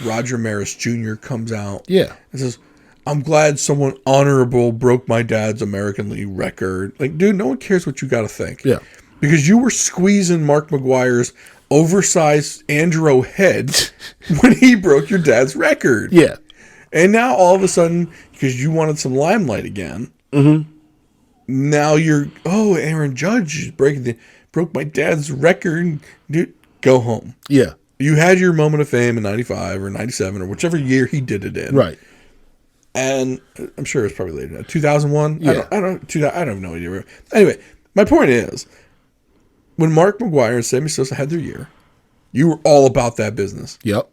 Roger Maris Jr. comes out. Yeah. And says, I'm glad someone honorable broke my dad's American League record. Like, dude, no one cares what you got to think. Yeah. Because you were squeezing Mark McGwire's oversized Andro head when he broke your dad's record. Yeah. And now, all of a sudden, because you wanted some limelight again, now Aaron Judge broke my dad's record. Dude, go home. Yeah. You had your moment of fame in 95 or 97 or whichever year he did it in. Right. And I'm sure it's probably later. 2001? Yeah. I don't have no idea. Anyway, my point is, when Mark McGwire and Sammy Sosa had their year, you were all about that business. Yep.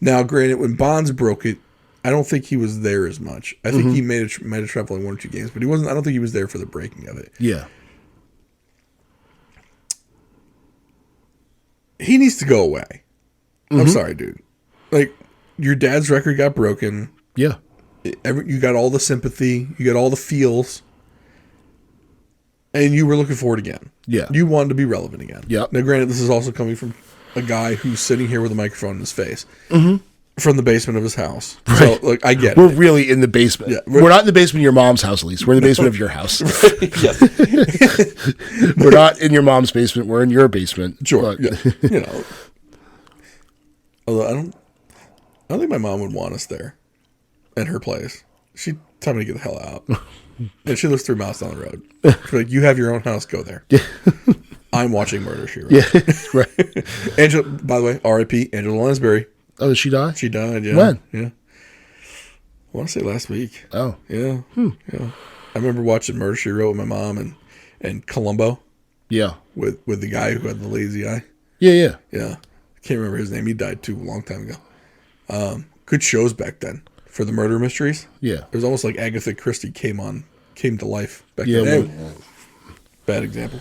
Now, granted, when Bonds broke it, I don't think he was there as much. I think he might have traveled in one or two games, but he wasn't. I don't think he was there for the breaking of it. Yeah. He needs to go away. I'm sorry, dude. Like, your dad's record got broken. Yeah. You got all the sympathy. You got all the feels. And you were looking for it again. Yeah. You wanted to be relevant again. Yep. Now, granted, this is also coming from a guy who's sitting here with a microphone in his face. From the basement of his house. Right. So, I get it. We're really in the basement. Yeah, we're not in the basement of your mom's house, at least. We're in the basement of your house. Yes. We're not in your mom's basement. We're in your basement. Sure. But, Yeah. Although I don't think my mom would want us there at her place. She'd tell me to get the hell out. And she lives 3 miles down the road. She's like, you have your own house, go there. I'm watching Murder, She Wrote. Yeah, right. Angela, by the way, R.I.P. Angela Lansbury. Oh, did she die? She died, yeah. When? Yeah. I want to say last week. Oh. Yeah. Yeah. I remember watching Murder, She Wrote with my mom and Columbo. Yeah. With the guy who had the lazy eye. Yeah, yeah. Yeah. I can't remember his name. He died too a long time ago. Good shows back then for the murder mysteries. Yeah. It was almost like Agatha Christie came to life back Yeah, then. Bad example.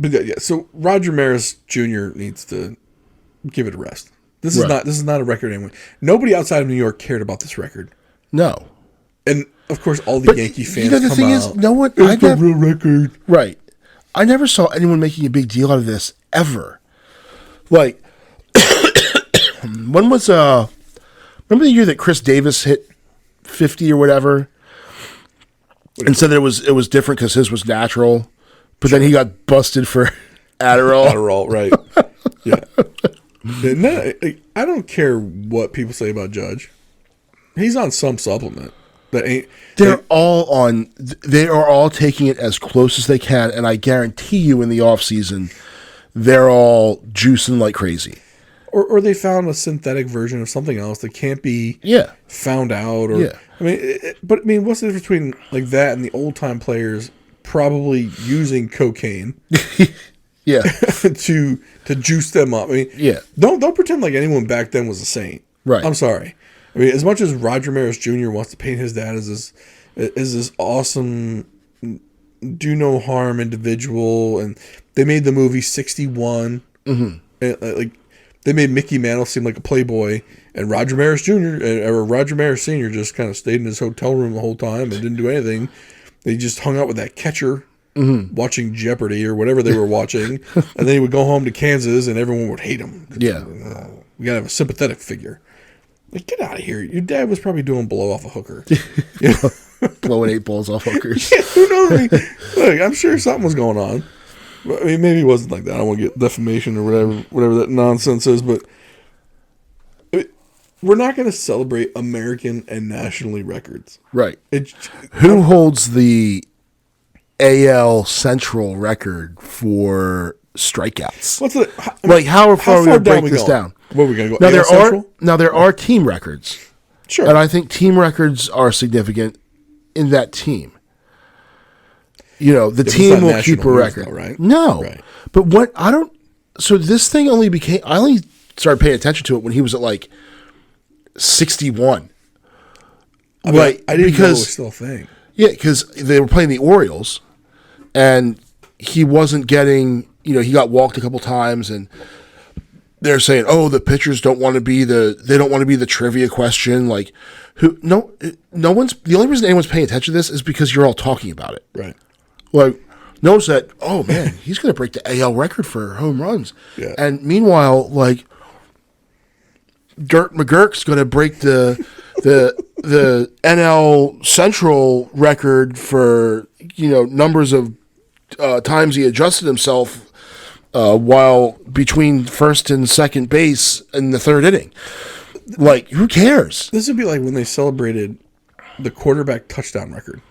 But yeah, so Roger Maris Jr. needs to give it a rest. This is not a record anyway. Nobody outside of New York cared about this record. No. And of course all the Yankee fans the thing is, no one it's the real record. Right. I never saw anyone making a big deal out of this ever. Like when was remember the year that Chris Davis hit 50 or whatever? And said that it was different because his was natural. But then he got busted for Adderall. Adderall, right. Yeah. No, I don't care what people say about Judge. He's on some supplement. That ain't. They are all taking it as close as they can, and I guarantee you in the off season, they're all juicing like crazy. Or they found a synthetic version of something else that can't be found out. Or I mean, what's the difference between like that and the old time players probably using cocaine? to juice them up. I mean, don't pretend like anyone back then was a saint. Right. I'm sorry. I mean, as much as Roger Maris Jr. wants to paint his dad as this awesome, do no harm individual, and they made the movie 61. And, like they made Mickey Mantle seem like a playboy, and Roger Maris Jr. or Roger Maris Sr. just kind of stayed in his hotel room the whole time and didn't do anything. They just hung out with that catcher. Watching Jeopardy or whatever they were watching, and then he would go home to Kansas, and everyone would hate him. We gotta have a sympathetic figure. Like, get out of here! Your dad was probably doing blow off a hooker, blowing 8 balls off hookers. Who knows? I mean, look, I'm sure something was going on. I mean, maybe it wasn't like that. I don't want to get defamation or whatever that nonsense is, but we're not going to celebrate American and National League records, right? Who holds the AL Central record for strikeouts? How far are we going to break this down? Where are we going to go? Now there are team records. Sure. And I think team records are significant in that team. You know, the team will keep a record. Though, right? No. Right. But so this thing I only started paying attention to it when he was at like 61. I didn't know it was still a thing. Yeah, because they were playing the Orioles, and he wasn't getting, he got walked a couple times, and they're saying, "Oh, the pitchers don't want to be the trivia question." Like, no one's, the only reason anyone's paying attention to this is because you're all talking about it. Right. Like, knows that, oh man, he's going to break the AL record for home runs. Yeah. And meanwhile, like, Dirt McGurk's going to break the NL Central record for, numbers of times he adjusted himself while between first and second base in the third inning. Like, who cares? This would be like when they celebrated the quarterback touchdown record.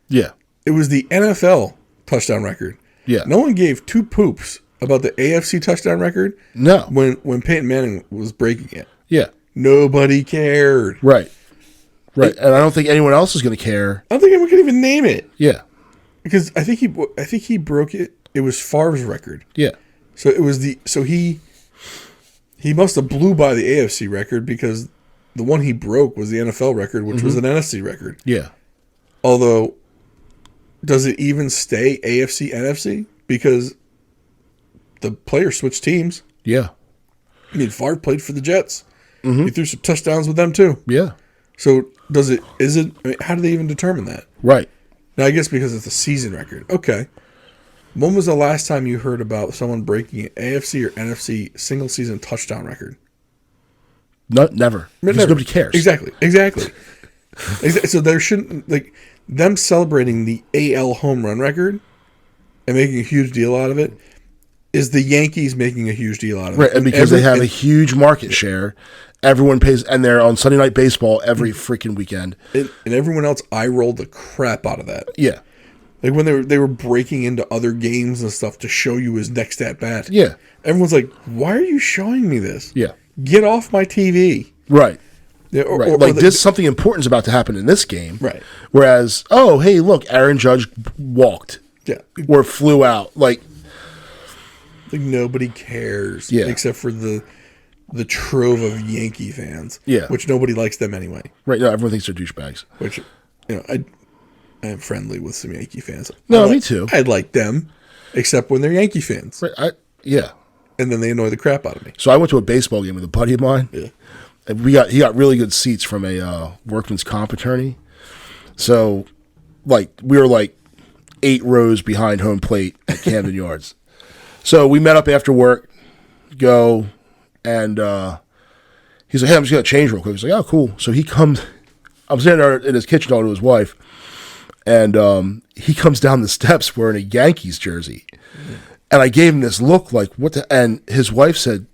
Yeah. It was the NFL touchdown record. Yeah. No one gave two poops about the AFC touchdown record. No. When Peyton Manning was breaking it. Yeah. Nobody cared. Right. And I don't think anyone else is going to care. I don't think anyone can even name it. Yeah. Because I think he broke it. It was Favre's record. Yeah. So it was he must have blew by the AFC record because the one he broke was the NFL record, which was an NFC record. Yeah. Although, does it even stay AFC, NFC? Because the players switched teams. Yeah. I mean, Favre played for the Jets. He threw some touchdowns with them too. Yeah. So how do they even determine that? Right. Now, I guess because it's a season record. Okay. When was the last time you heard about someone breaking an AFC or NFC single season touchdown record? Never. Because nobody cares. Exactly. So there shouldn't, like, them celebrating the AL home run record and making a huge deal out of it is the Yankees making a huge deal out of it. Right, and because they have a huge market share, everyone pays, and they're on Sunday Night Baseball every freaking weekend. And everyone else eye-rolled the crap out of that. Yeah. Like when they were breaking into other games and stuff to show you his next at-bat. Yeah. Everyone's like, why are you showing me this? Yeah. Get off my TV. Right. Yeah, something important is about to happen in this game. Right. Whereas, oh, hey, look, Aaron Judge walked. Yeah. Or flew out. Like nobody cares. Yeah. Except for the trove of Yankee fans. Yeah. Which nobody likes them anyway. Right. No, everyone thinks they're douchebags. Which, I am friendly with some Yankee fans. No, me too. I like them, except when they're Yankee fans. Right. Yeah. And then they annoy the crap out of me. So I went to a baseball game with a buddy of mine. Yeah. And he got really good seats from a workman's comp attorney. So, we were 8 rows behind home plate at Camden Yards. So we met up after work, and he's like, "Hey, I'm just gonna change real quick." He's like, "Oh, cool." So he comes. I'm sitting there in his kitchen talking to his wife, and he comes down the steps wearing a Yankees jersey, and I gave him this look like, "What the?" And his wife said,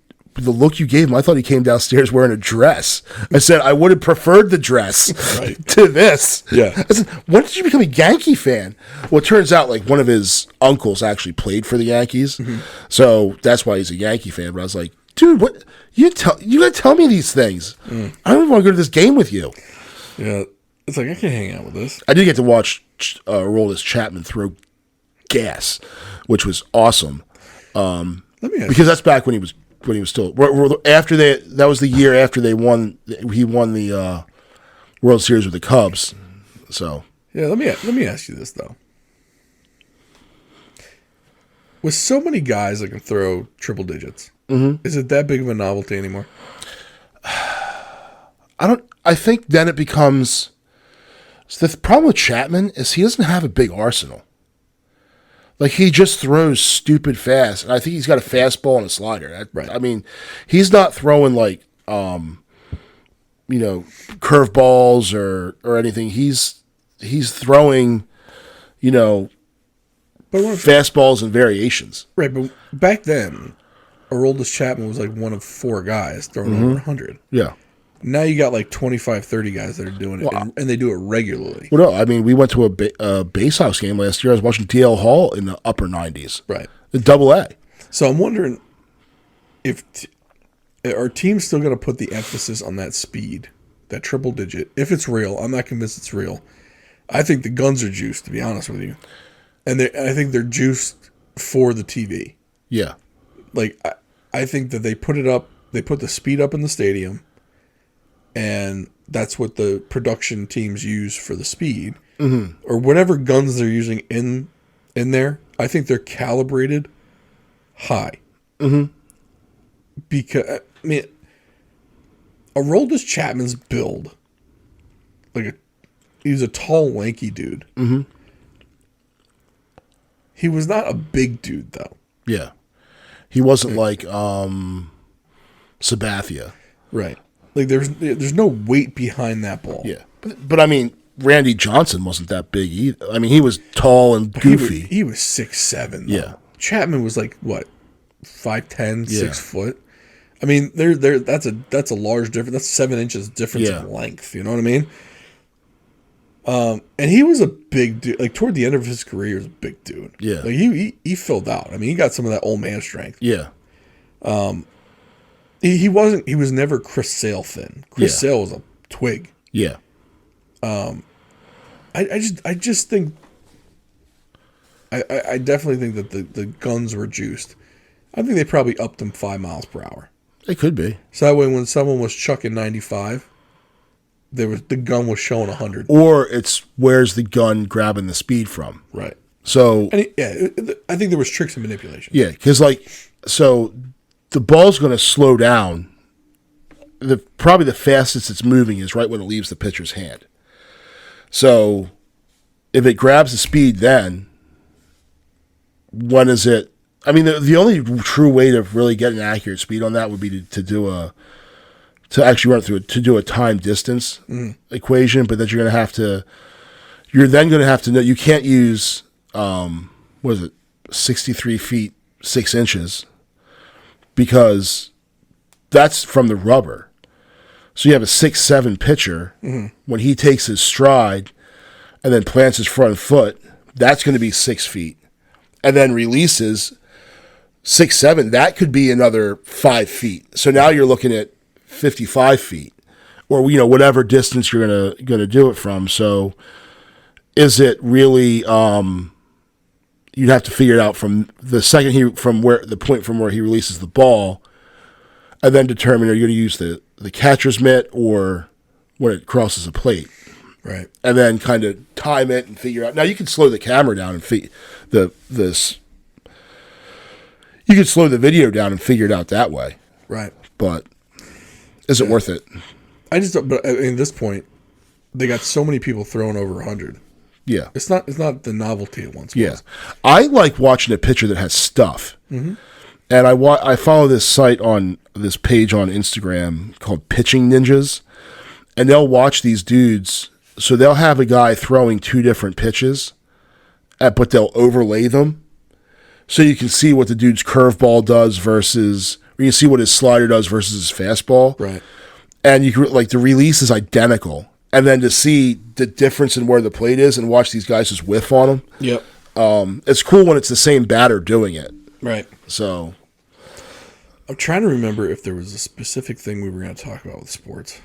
the look you gave him, I thought he came downstairs wearing a dress. I said, I would have preferred the dress to this. Yeah. I said, when did you become a Yankee fan? Well, it turns out like one of his uncles actually played for the Yankees. Mm-hmm. So that's why he's a Yankee fan. But I was like, dude, what you got to tell me these things. I don't even want to go to this game with you. Yeah. It's like, I can't hang out with this. I did get to watch Aroldis Chapman throw gas, which was awesome. Because that's back when he was still after that was the year after he won the World Series with the Cubs. So yeah, let me ask you this though. With so many guys that can throw triple digits, is it that big of a novelty anymore? I think then it becomes. So the problem with Chapman is he doesn't have a big arsenal. Like, he just throws stupid fast. And I think he's got a fastball and a slider. Right. I mean, he's not throwing, like, curveballs or anything. He's throwing, fastballs and variations. Right, but back then, Aroldis Chapman was like one of 4 guys throwing over 100. Yeah. Now you got like 25, 30 guys that are doing it, and they do it regularly. Well, no, I mean, we went to a base house game last year. I was watching DL Hall in the upper 90s. Right. Double A. So I'm wondering if are teams still going to put the emphasis on that speed, that triple digit, if it's real. I'm not convinced it's real. I think the guns are juiced, to be honest with you. And I think they're juiced for the TV. Yeah. Like, I think that they put the speed up in the stadium, and that's what the production teams use for the speed, or whatever guns they're using in there. I think they're calibrated high. Because I mean, Aroldis Chapman's build, he's a tall, lanky dude. He was not a big dude though. Yeah, he wasn't like Sabathia, right? Like there's no weight behind that ball. Yeah, but I mean, Randy Johnson wasn't that big either. I mean, he was tall and goofy. He was 6'7". Yeah, Chapman was like what, 5'10", 6 foot. I mean, that's a large difference. That's 7 inches difference in length. You know what I mean? And he was a big dude. Like toward the end of his career, he was a big dude. Yeah, like he filled out. I mean, he got some of that old man strength. Yeah. He wasn't. He was never Chris Sale thin. Chris Sale was a twig. Yeah. I just think. I definitely think that the guns were juiced. I think they probably upped them 5 miles per hour. They could be. So that way, when someone was chucking 95, the gun was showing 100. Or it's where's the gun grabbing the speed from? Right. So I think there was tricks and manipulation. Yeah, because so the ball's going to slow down. Probably the fastest it's moving is right when it leaves the pitcher's hand. So if it grabs the speed, then when is it? I mean, the only true way to really get an accurate speed on that would be to actually run it through to do a time distance equation. But that you're then going to have to know you can't use 63 feet 6 inches, because that's from the rubber. So you have a 6'7" pitcher when he takes his stride and then plants his front foot. That's going to be 6 feet, and then releases 6'7". That could be another 5 feet. So now you're looking at 55 feet, or whatever distance you're gonna do it from. So is it really? You'd have to figure it out from the point from where he releases the ball, and then determine are you going to use the catcher's mitt or when it crosses the plate, right? And then kind of time it and figure out. Now you can slow the camera down and you could slow the video down and figure it out that way, right? But is it worth it? I just don't. But at this point, they got so many people throwing over 100. Yeah, it's not the novelty it once was. Yeah, I like watching a pitcher that has stuff, and I follow this page on Instagram called Pitching Ninjas, and they'll watch these dudes. So they'll have a guy throwing 2 different pitches, but they'll overlay them, so you can see what the dude's curveball does versus where you see what his slider does versus his fastball. Right. And you can, like, the release is identical. And then to see the difference in where the plate is and watch these guys just whiff on them. Yep. It's cool when it's the same batter doing it. Right. So I'm trying to remember if there was a specific thing we were going to talk about with sports.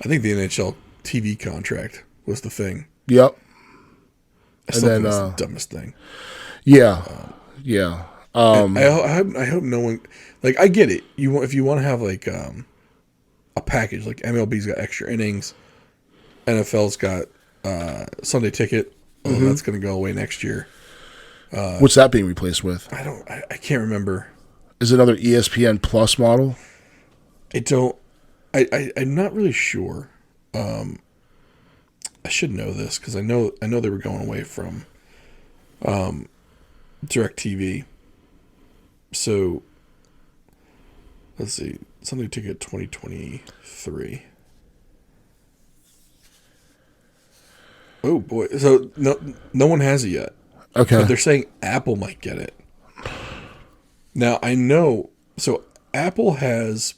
I think the NHL TV contract was the thing. yep. I still think it's the dumbest thing. Yeah. Yeah. I hope no one, like, I get it. If you want to have like a package, like MLB's got extra innings, NFL's got Sunday Ticket. That's going to go away next year. What's that being replaced with? I can't remember. Is it another ESPN Plus model? I'm not really sure. I should know this because I know they were going away from DirecTV. So let's see, Sunday Ticket 2023. Oh boy! So no one has it yet. Okay. But they're saying Apple might get it. Now I know. So Apple has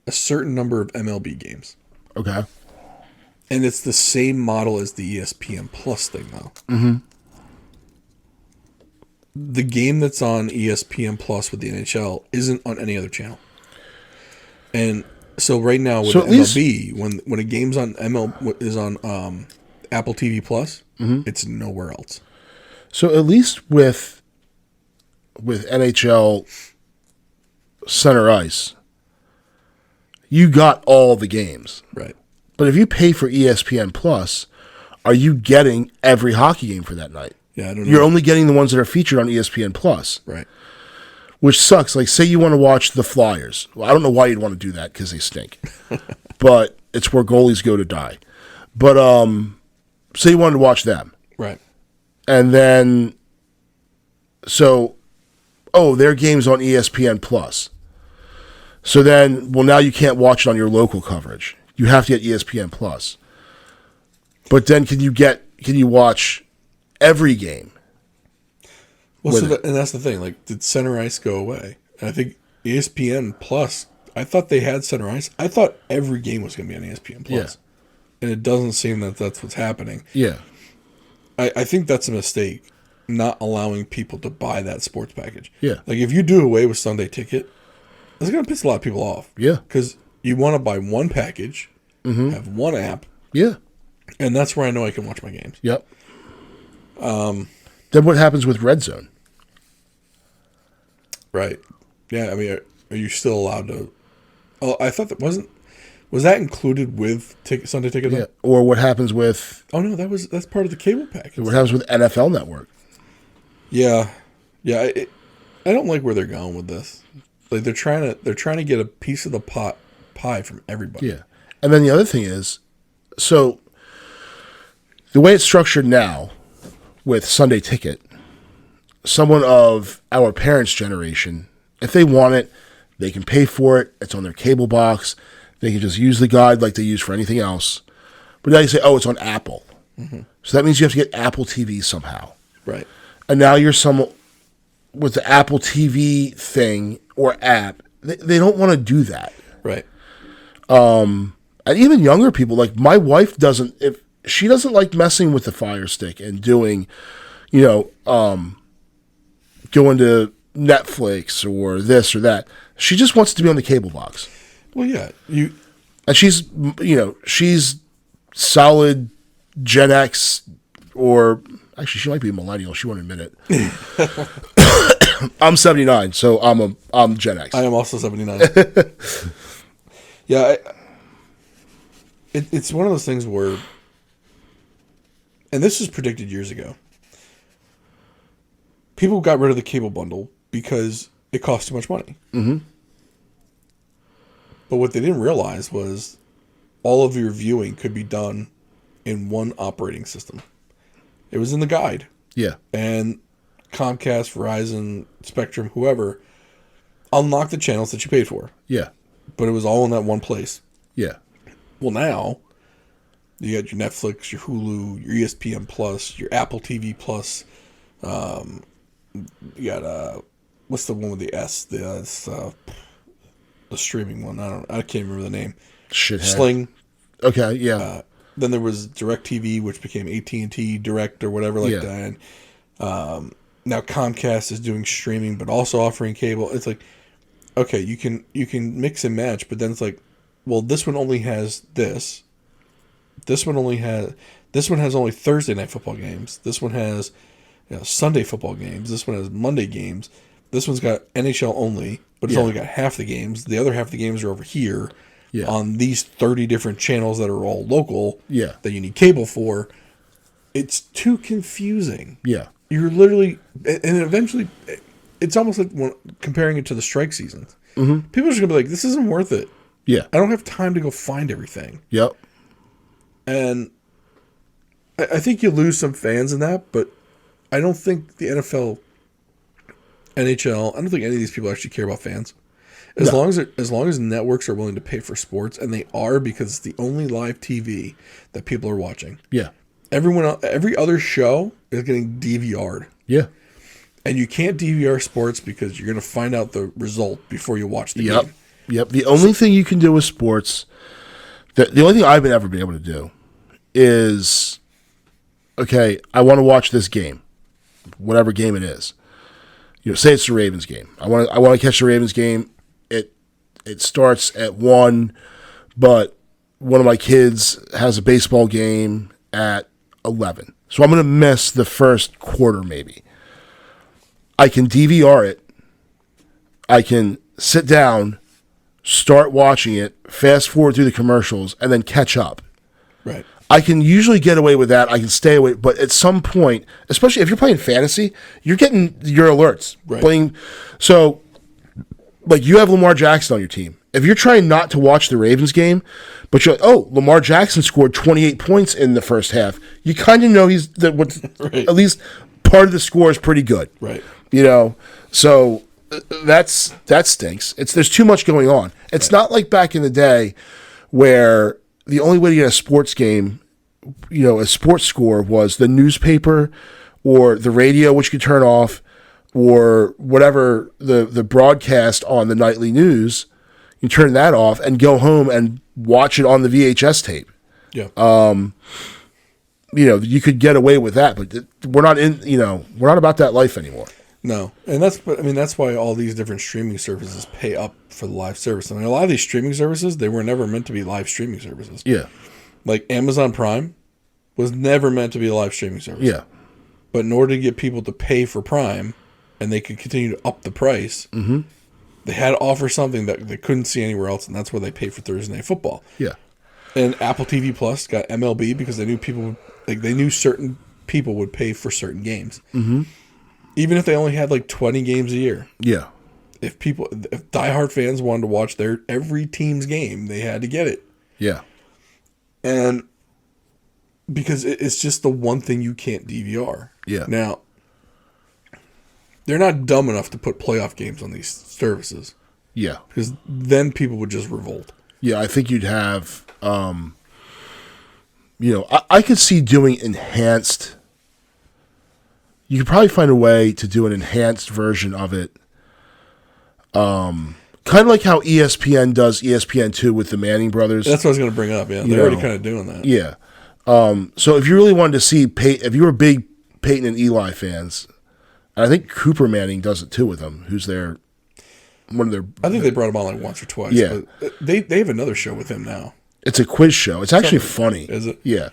a certain number of MLB games. Okay. And it's the same model as the ESPN Plus thing, though. Mm-hmm. The game that's on ESPN Plus with the NHL isn't on any other channel. And so right now with MLB, when a game's on is on Apple TV Plus, it's nowhere else. So at least with NHL Center Ice, you got all the games. Right. But if you pay for ESPN Plus, are you getting every hockey game for that night? Yeah, I don't know. You're only getting the ones that are featured on ESPN Plus. Right. Which sucks. Like, say you want to watch the Flyers. Well, I don't know why you'd want to do that because they stink. But it's where goalies go to die. But say you wanted to watch them. Right. And then, their game's on ESPN Plus. So then, now you can't watch it on your local coverage. You have to get ESPN Plus. But then can you watch every game? Well, and that's the thing. Like, did Center Ice go away? And I think ESPN Plus, I thought they had Center Ice. I thought every game was going to be on ESPN Plus. Yeah. And it doesn't seem that that's what's happening. Yeah. I think that's a mistake, not allowing people to buy that sports package. Yeah. Like, if you do away with Sunday Ticket, it's going to piss a lot of people off. Yeah. Because you want to buy one package, have one app. Yeah. And that's where I know I can watch my games. Yep. Then what happens with Red Zone? Right. Yeah, I mean, are you still allowed to... Oh, I thought that wasn't... Was that included with Sunday Ticket? Yeah. Or what happens with... Oh, no, that's part of the cable package. What happens with NFL Network? Yeah. Yeah, I don't like where they're going with this. Like, they're trying to get a piece of the pie from everybody. Yeah. And then the other thing is, so the way it's structured now with Sunday Ticket, someone of our parents' generation, if they want it, they can pay for it. It's on their cable box. They can just use the guide like they use for anything else. But now you say, it's on Apple. Mm-hmm. So that means you have to get Apple TV somehow. Right. And now you're with the Apple TV thing or app, they don't want to do that. Right. And even younger people, like my wife if she doesn't like messing with the Fire Stick and doing, going to Netflix or this or that. She just wants to be on the cable box. Well, yeah. And she's solid Gen X, or actually she might be a millennial. She won't admit it. I'm 79, so I'm Gen X. I am also 79. Yeah, it's one of those things where, and this was predicted years ago, people got rid of the cable bundle because it cost too much money. Mm-hmm. But what they didn't realize was all of your viewing could be done in one operating system. It was in the guide. Yeah. And Comcast, Verizon, Spectrum, whoever, unlocked the channels that you paid for. Yeah. But it was all in that one place. Yeah. Well, now, you got your Netflix, your Hulu, your ESPN Plus, your Apple TV Plus. You got what's the one with the S? The streaming one. I can't remember the name. Shithead. Sling. Okay, yeah. Then there was DirecTV, which became AT&T Direct or whatever like that. And, now Comcast is doing streaming, but also offering cable. It's like, okay, you can mix and match, but then it's like, well, this one only has this. This one has only Thursday night football games. This one has Sunday football games. This one has Monday games. This one's got NHL only, but it's only got half the games. The other half of the games are over here on these 30 different channels that are all local that you need cable for. It's too confusing. Yeah. You're literally, and eventually, it's almost like comparing it to the strike seasons. Mm-hmm. People are just going to be like, this isn't worth it. Yeah. I don't have time to go find everything. Yep. And I think you lose some fans in that, but I don't think the NFL, NHL, I don't think any of these people actually care about fans. As long as networks are willing to pay for sports, and they are, because it's the only live TV that people are watching. Yeah. Every other show is getting DVR'd. Yeah. And you can't DVR sports because you're going to find out the result before you watch the game. Yep. The only thing you can do with sports, the only thing I've ever been able to do is, okay, I want to watch this game, whatever game it is. Say it's the Ravens game. I want to catch the Ravens game. It starts at 1, but one of my kids has a baseball game at 11. So I'm going to miss the first quarter maybe. I can DVR it. I can sit down, start watching it, fast forward through the commercials, and then catch up. Right. I can usually get away with that. I can stay away. But at some point, especially if you're playing fantasy, you're getting your alerts. Right. So, like, you have Lamar Jackson on your team. If you're trying not to watch the Ravens game, but you're like, oh, Lamar Jackson scored 28 points in the first half, you kind of know at least part of the score is pretty good. Right. So that stinks. There's too much going on. It's not like back in the day where the only way to get a sports game, a sports score, was the newspaper or the radio, which you could turn off, or whatever the broadcast on the nightly news. You turn that off and go home and watch it on the VHS tape. Yeah. You could get away with that, but we're not about that life anymore. No, and that's why all these different streaming services pay up for the live service. I mean, a lot of these streaming services, they were never meant to be live streaming services. Yeah. Like Amazon Prime was never meant to be a live streaming service. Yeah. But in order to get people to pay for Prime, and they could continue to up the price, they had to offer something that they couldn't see anywhere else, and that's where they pay for Thursday Night Football. Yeah. And Apple TV Plus got MLB because they knew certain people would pay for certain games. Mm-hmm. Even if they only had 20 games a year. Yeah. If diehard fans wanted to watch every team's game, they had to get it. Yeah. And because it's just the one thing you can't DVR. Yeah. Now, they're not dumb enough to put playoff games on these services. Yeah. Because then people would just revolt. Yeah, I think you'd have, I could see doing enhanced. You could probably find a way to do an enhanced version of it. Kind of like how ESPN does ESPN2 with the Manning brothers. That's what I was going to bring up, yeah. They're already kind of doing that. Yeah. So if you really wanted to see, if you were big Peyton and Eli fans, and I think Cooper Manning does it too with them, who's one of their... I think they brought him on once or twice. Yeah. But they have another show with him now. It's a quiz show. It's actually funny. Is it? Yeah.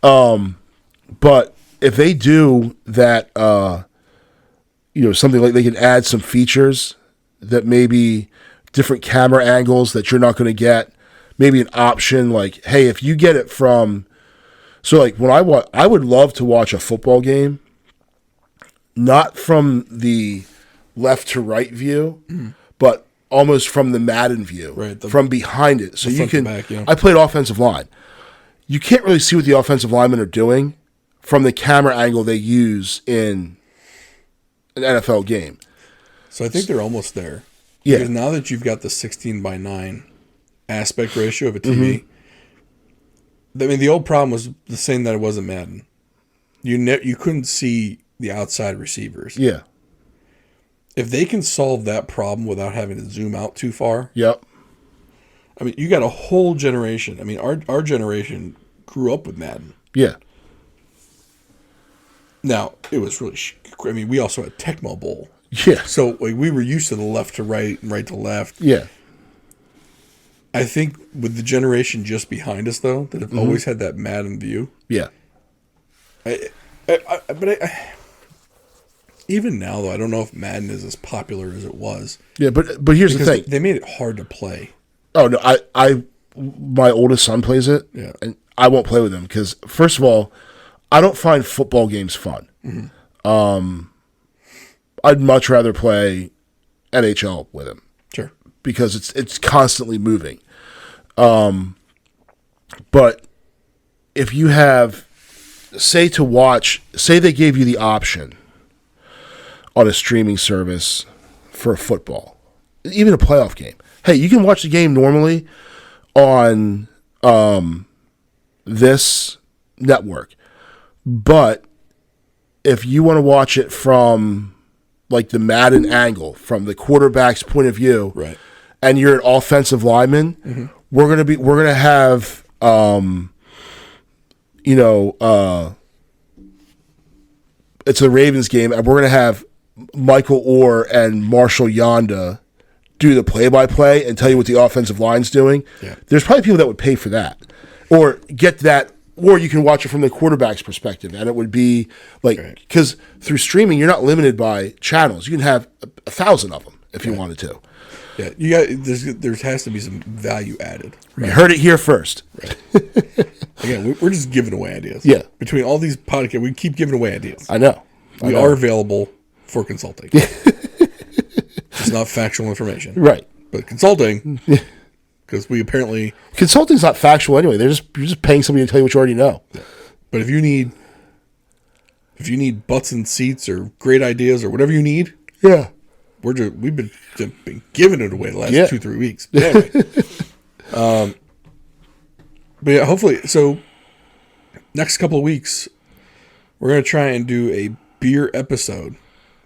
But if they do that, something like they can add some features that maybe different camera angles that you're not going to get, maybe an option like, hey, if you get it from... So like when I would love to watch a football game, not from the left to right view, but almost from the Madden view, right, from behind it. So you can. Back, yeah. I played offensive line. You can't really see what the offensive linemen are doing from the camera angle they use in an NFL game. So I think they're almost there. Yeah. Because now that you've got the 16:9 aspect ratio of a TV, I mean, the old problem was the same that it was in Madden. You couldn't see the outside receivers. Yeah. if they can solve that problem without having to zoom out too far, Yep. I mean, you got a whole generation. I mean, our generation grew up with Madden. Yeah. Now, it was really, I mean, we also had Tecmo Bowl. Yeah. So like, we were used to the left to right and right to left. Yeah. I think with the generation just behind us, though, that have always had that Madden view. Yeah. Even now, though, I don't know if Madden is as popular as it was. Yeah, but here's the thing. They made it hard to play. Oh no, my oldest son plays it, Yeah. and I won't play with him because first of all, I don't find football games fun. I'd much rather play NHL with him. Sure. Because it's constantly moving. But if you have, say they gave you the option on a streaming service for a football, even a playoff game. Hey, you can watch the game normally on this network, but if you want to watch it from like the Madden angle, from the quarterback's point of view, Right. and you're an offensive lineman, we're gonna have it's a Ravens game, and we're gonna have Michael Orr and Marshall Yonda do the play-by-play and tell you what the offensive line's doing. Yeah. There's probably people that would pay for that, or get that, or you can watch it from the quarterback's perspective, and it would be like, because through streaming you're not limited by channels. You can have 1,000 of them if you wanted to. Yeah, there has to be some value added. Right. You heard it here first. Right. Again, we're just giving away ideas. Yeah. Between all these podcasts, we keep giving away ideas. I know. We are available for consulting. It's not factual information. Right. But consulting, because we apparently... Consulting's not factual anyway. You're just paying somebody to tell you what you already know. Yeah. But if you need butts and seats or great ideas or whatever you need... Yeah. We've been giving it away the last 2-3 weeks. But anyway, but yeah, hopefully. So next couple of weeks, we're gonna try and do a beer episode.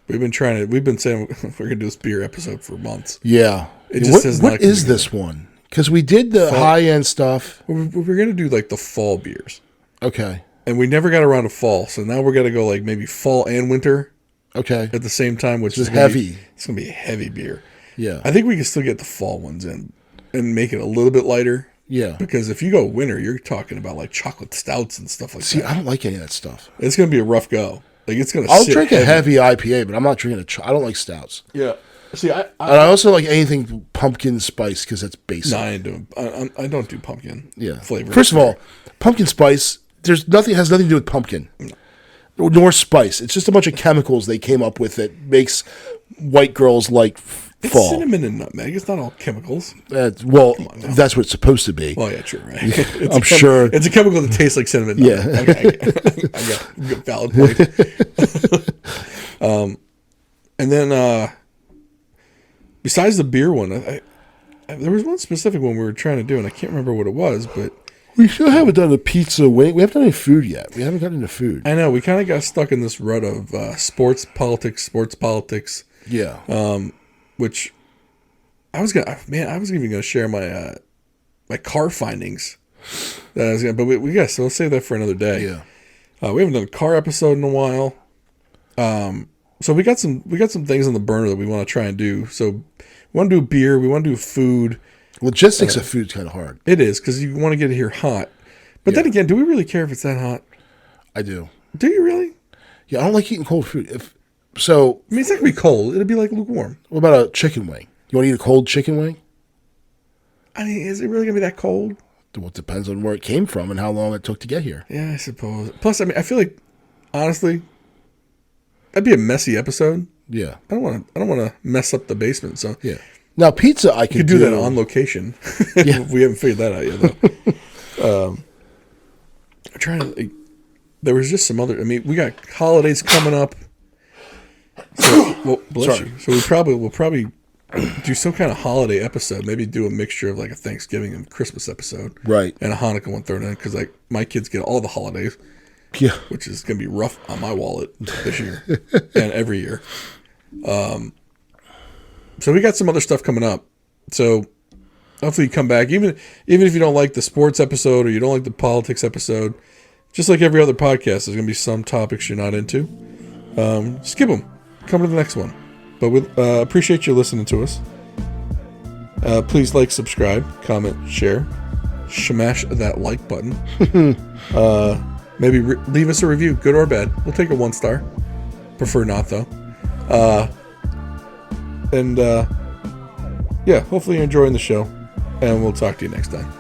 We've been saying we're gonna do this beer episode for months. Yeah. It just what is this one? Because we did the high end stuff. We're gonna do like the fall beers. Okay. And we never got around to fall, so now we're gonna go like maybe fall and winter. Okay. At the same time, which is heavy. It's going to be a heavy beer. Yeah. I think we can still get the fall ones in and make it a little bit lighter. Yeah. Because if you go winter, you're talking about like chocolate stouts and stuff like that. See, I don't like any of that stuff. It's going to be a rough go. Like it's going to. I'll drink a heavy IPA, but I'm not drinking I don't like stouts. Yeah. See, and I also like anything pumpkin spice because that's basic. No, I ain't doing. I don't do pumpkin. Flavor. First of all, pumpkin spice. Has nothing to do with pumpkin. No. Nor spice. It's just a bunch of chemicals they came up with that makes white girls like it's fall. Cinnamon and nutmeg. It's not all chemicals. That's what it's supposed to be. Well, yeah, true, right? I'm sure. It's a chemical that tastes like cinnamon. Yeah. Okay. I got a valid point. And then besides the beer one, there was one specific one we were trying to do, and I can't remember what it was, but we still haven't done a pizza wing. We haven't done any food yet. We haven't gotten into food. I know. We kind of got stuck in this rut of sports politics. Yeah. Which I was even gonna share my my car findings. But we'll save that for another day. Yeah. We haven't done a car episode in a while. So we got some things on the burner that we want to try and do. So we want to do beer. We want to do food. Logistics of food's kind of hard. It is, because you want to get it here hot. But then again, do we really care if it's that hot? I do. Do you really? Yeah, I don't like eating cold food. I mean, it's not going to be cold. It'll be like lukewarm. What about a chicken wing? You want to eat a cold chicken wing? I mean, is it really going to be that cold? Well, it depends on where it came from and how long it took to get here. Yeah, I suppose. Plus, I mean, I feel like, honestly, that'd be a messy episode. Yeah. I don't want to mess up the basement, so... Yeah. Now, pizza, I could do that on location. Yeah. We haven't figured that out yet, though. I'm trying to... there was just some other... I mean, we got holidays coming up. So, bless you. So we'll probably do some kind of holiday episode. Maybe do a mixture of like a Thanksgiving and Christmas episode. Right. And a Hanukkah one thrown in, because like my kids get all the holidays. Yeah. Which is going to be rough on my wallet this year and every year. So we got some other stuff coming up. So hopefully you come back. Even if you don't like the sports episode or you don't like the politics episode, just like every other podcast, there's going to be some topics you're not into. Skip them. Come to the next one. But we appreciate you listening to us. Please like, subscribe, comment, share. Smash that like button. Maybe leave us a review, good or bad. We'll take a 1 star. Prefer not, though. Yeah, hopefully you're enjoying the show. And we'll talk to you next time.